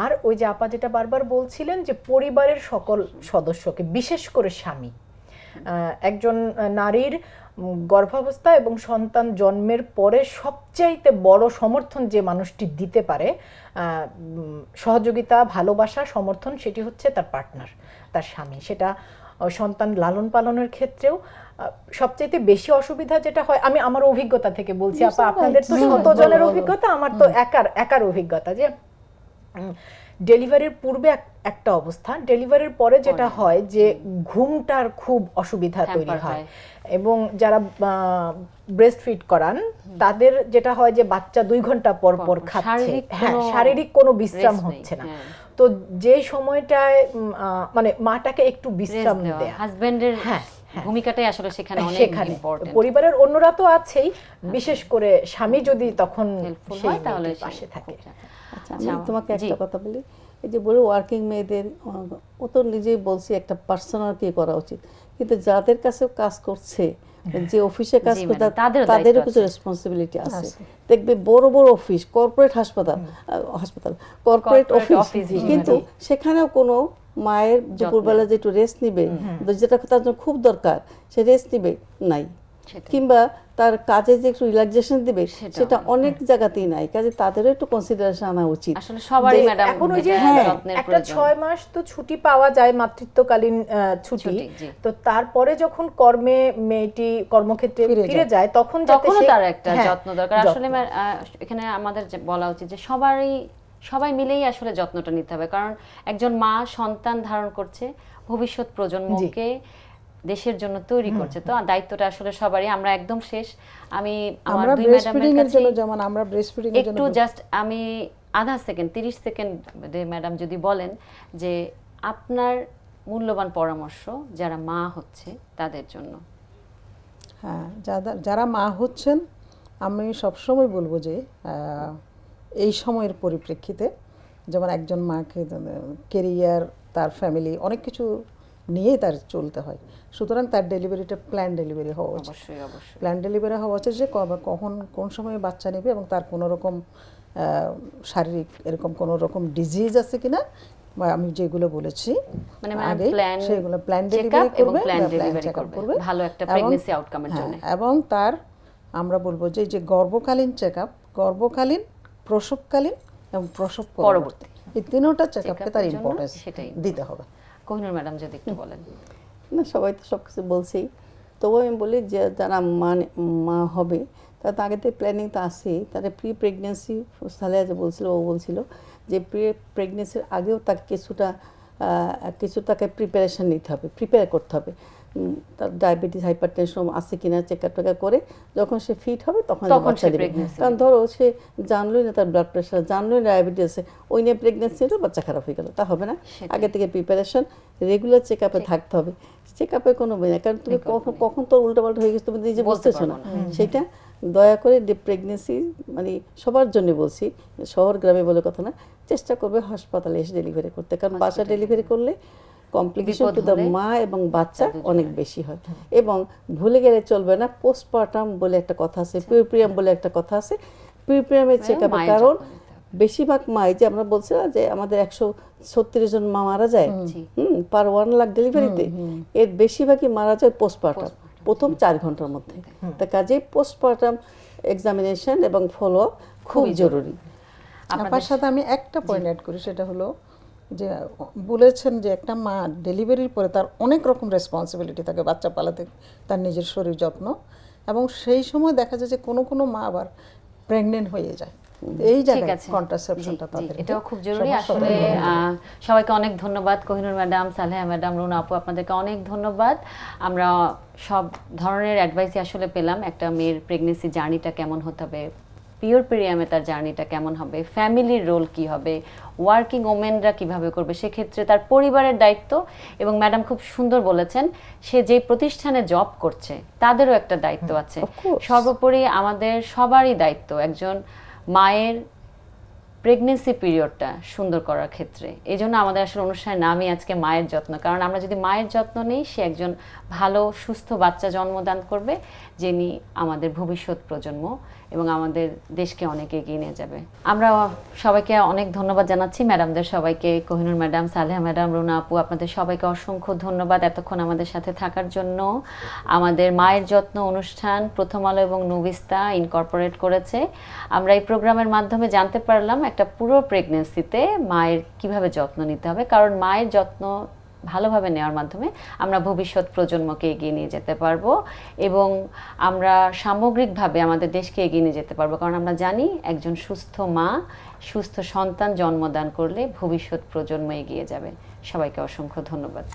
আর ওই যে আপা যেটা বারবার বলছিলেন যে পরিবারের সকল সদস্যকে, বিশেষ করে স্বামী, একজন নারীর গর্ভাবস্থা এবং সন্তান জন্মের পরে সবচাইতে বড় সমর্থন যে মানুষটি দিতে পারে, সহযোগিতা, ভালোবাসা, সমর্থন, সেটি হচ্ছে তার পার্টনার, তার স্বামী। সেটা সন্তান লালন পালনের ক্ষেত্রেও সবচাইতে বেশি অসুবিধা যেটা হয়, আমি আমার অভিজ্ঞতা থেকে বলছি আপা, আপনাদের তো শতজনের অভিজ্ঞতা, আমার তো একার অভিজ্ঞতা, যে ডেলিভারির পূর্বে একটা অবস্থা, ডেলিভারির পরে যেটা হয় যে ঘুমটার খুব অসুবিধা তৈরি হয়। এবং যারা ব্রেস্ট ফিড করান তাদের যেটা হয় যে বাচ্চা 2 ঘন্টা পর পর খাচ্ছে, হ্যাঁ, শারীরিক কোনো বিশ্রাম হচ্ছে না। তো যে সময়টায় মানে মাটাকে একটু বিশ্রাম দেয়া, হাজবেন্ডের ভূমিকাটাই আসলে সেখানে অনেক ইম্পর্টেন্ট। পরিবারের অন্যরা তো আছেই, বিশেষ করে স্বামী যদি তখন সেই তাহলে পাশে থাকে। আচ্ছা, আমি তোমাকে একটা কথা বলি, এই যে বলে ওয়ার্কিং মেয়েদের, ও তো নিজেই বলছি একটা পার্সোনাল কি করা উচিত, কিন্তু যাদের কাছে কাজ করছে যে অফিসে কাজ জি, করে ম্যাডাম, তাদেরও তাদেরও দায়িত্ব কিছু আছে। রেসপন্সিবিলিটি আছে। দেখবে বড় বড় অফিস, কর্পোরেট হাসপাতাল কর্পোরেট Corporate অফিস, office, জি, কিন্তু জি। সেখানেও কোনো মায়ের দুপুরবেলা যে একটু রেস্ট নিবে, যেটা তার জন্য খুব দরকার, সে রেস্ট নিবে নাই, সেটাই। কিংবা তার কাজে যে একটু রিল্যাক্সেশন দিবে সেটাও সেটা অনেক জায়গাতেই নাই। কাজে তাদেরও একটু কনসিডারেশন আনা উচিত। আসলে সবারই যে ম্যাডাম এখন ওই যে যত্নের একটা প্রয়োজন। 6 মাস তো ছুটি পাওয়া যায়, মাতৃত্বকালীন ছুটি। ছুটি, জি। তো তারপরে যখন কর্মে মেয়েটি কর্মক্ষেত্রে ফিরে যায় তখন যাতে তখনও সে- তার একটা হ্যাঁ, যত্ন দরকার। আসলে এখানে আমাদের বলা উচিত যে সবাই মিলেই আসলে যত্নটা নিতে হবে, কারণ একজন মা সন্তান ধারণ করছে, ভবিষ্যৎ প্রজন্মকে দেশের জন্য তৈরি করছে, তো দায়িত্বটা আসলে সবারই। আমরা একদম শেষ, আমি আমার আমরা দুই ব্রেস্ট ম্যাডামের ফিডিং এর কাছে জন্য, যেমন আমরা ব্রেস্ট ফিডিং এর জন্য একটু জাস্ট আমি আধা সেকেন্ড 30 সেকেন্ড ম্যাডাম যদি বলেন যে আপনার মূল্যবান পরামর্শ যারা মা হচ্ছে তাদের জন্য। হ্যাঁ, যারা মা হচ্ছেন, আমি সবসময় বলবো যে এই সময়ের পরিপ্রেক্ষিতে, যেমন একজন মাকে কেরিয়ার, তার ফ্যামিলি, অনেক কিছু নিয়ে তার চলতে হয়। সুতরাং তার ডেলিভারিটা প্ল্যান ডেলিভারি হওয়া উচিত। অবশ্যই অবশ্যই প্ল্যান ডেলিভারি হওয়া উচিত যে কখন কোন সময়ে বাচ্চা নেবে, এবং তার কোনো রকম শারীরিক এরকম কোনো রকম ডিজিজ আছে কিনা, বা আমি যেগুলো বলেছি মানে ম্যাডাম আগে, প্ল্যান সেগুলো প্ল্যান চেকআপ ডেলিভারি এবং করবে, প্ল্যান বা plan ডেলিভারি check up করবে ভালো একটা প্রেগন্যান্সি আউটকামের জন্য। এবং তার আমরা বলবো যে গর্ভকালীন চেকআপ, গর্ভকালীন, প্রসবকালীন এবং প্রসব পরবর্তী, এই তিনটা চেকআপকে তার Check-up এর জন্য ইম্পর্টেন্স সেটাই। দিতে হবে। কোহিনুর ম্যাডাম যদি একটু বলেন। না, সবাই তো সব কিছু বলছেই, তবুও আমি বলি যে যারা মা হবে তারা তো আগে থেকে প্ল্যানিং তো আসেই। তারা প্রি প্রেগনেন্সি, সালেহা যে বলছিল, ও বলছিল যে প্রি প্রেগনেন্সির আগেও তাকে কিছু তাকে প্রিপারেশন নিতে হবে, প্রিপেয়ার করতে হবে। তার ডায়াবেটিস, হাইপার টেনশন আছে কিনা চেকআপ টেকআপ করে যখন সে ফিট হবে তখন সে দেবে। pregnancy কারণ ধরো সে জানলোই না তার ব্লাড প্রেশার, জানলোই না ডায়াবেটিস আছে, ওই নিয়ে প্রেগনেন্সি হলো, বাচ্চা খারাপ হয়ে গেল, তা হবে না। আগে থেকে প্রিপারেশন, রেগুলার চেকআপে থাকতে হবে। চেকআপে কোনো না, কারণ তুমি কখন তোর উল্টাপাল্টা হয়ে গেছে তুমি নিজে বুঝতেছো না। সেটা দয়া করে প্রেগনেন্সি মানে সবার জন্য বলছি, শহর গ্রামে বলে কথা না, চেষ্টা করবে হাসপাতালে এসে ডেলিভারি করতে, কারণ বাসা ডেলিভারি করলে কমপ্লিকেশন টু দ্য মা এবং বাচ্চা অনেক বেশি হয়। এবং ভুলে গেলে চলবে না, পোস্টপার্টাম বলে একটা কথা আছে, পিউরিয়াম বলে একটা কথা আছে, পিউরিয়ামের চেকআপে, কারণ বেশিরভাগ মাই যে আমরা বলছিলাম যে আমাদের 136 জন মা মারা যায় পার 1 লাখ ডেলিভারিতে, এর বেশিরভাগই মারা যায় পোস্টপার্টাম, প্রথম 4 ঘন্টার মধ্যে। তা কাজেই পোস্টপার্টাম এক্সামিনেশন এবং ফলো আপ খুব জরুরি। আপনার সাথে আমি একটা পয়েন্ট অ্যাড করি, সেটা হলো যে বলেছেন যে একটা মা ডেলিভারির পরে তার অনেক রকম রেসপন্সিবিলিটি থাকে, বাচ্চা পালাতে, তার নিজের শরীর যত্ন, এবং সেই সময় দেখা যায় যে কোনো কোনো মা আবার প্রেগনেন্ট হয়ে যায়। এই জায়গায় কন্ট্রাসেপশনটা তাদের, এটাও খুব জরুরি। আসলে সবাইকে অনেক ধন্যবাদ, কোহিনুর ম্যাডাম, সালেহা ম্যাডাম, রুনা আপু, আপনাদেরকে অনেক ধন্যবাদ। আমরা সব ধরনের অ্যাডভাইসই আসলে পেলাম, একটা মেয়ের প্রেগনেন্সি জার্নিটা কেমন হতে হবে, পিরিয়ামে তার জার্নিটা কেমন হবে, ফ্যামিলির রোল কি হবে, ওয়ার্কিং ওমেনরা কিভাবে করবে, সেক্ষেত্রে তার পরিবারের দায়িত্ব, এবং ম্যাডাম খুব সুন্দর বলেছেন সে যে প্রতিষ্ঠানে জব করছে তাদেরও একটা দায়িত্ব আছে। সর্বোপরি আমাদের সবারই দায়িত্ব একজন মায়ের প্রেগনেন্সি পিরিয়ডটা সুন্দর করার ক্ষেত্রে। এই জন্য আমাদের আসলে অনুষ্ঠানের নামই আজকে মায়ের যত্ন, কারণ আমরা যদি মায়ের যত্ন নিই, সে একজন ভালো সুস্থ বাচ্চা জন্মদান করবে, যিনি আমাদের ভবিষ্যৎ প্রজন্ম এবং আমাদের দেশকে অনেক এগিয়ে নিয়ে যাবে। আমরা সবাইকে অনেক ধন্যবাদ জানাচ্ছি, ম্যাডামদের সবাইকে, কোহিনুর ম্যাডাম, সালেহা ম্যাডাম, রুনা আপু, আপনাদের সবাইকে অসংখ্য ধন্যবাদ এতক্ষণ আমাদের সাথে থাকার জন্য। আমাদের মায়ের যত্ন অনুষ্ঠান প্রথম আলো এবং নুভিস্তা ইনকর্পোরেট করেছে। আমরা এই প্রোগ্রামের মাধ্যমে জানতে পারলাম একটা পুরো প্রেগনেন্সিতে মায়ের কিভাবে যত্ন নিতে হবে, কারণ মায়ের যত্ন ভালোভাবে নেওয়ার মাধ্যমে আমরা ভবিষ্যৎ প্রজন্মকে এগিয়ে নিয়ে যেতে পারবো এবং আমরা সামগ্রিকভাবে আমাদের দেশকে এগিয়ে নিয়ে যেতে পারবো, কারণ আমরা জানি একজন সুস্থ মা সুস্থ সন্তান জন্মদান করলে ভবিষ্যৎ প্রজন্ম এগিয়ে যাবে। সবাইকে অসংখ্য ধন্যবাদ।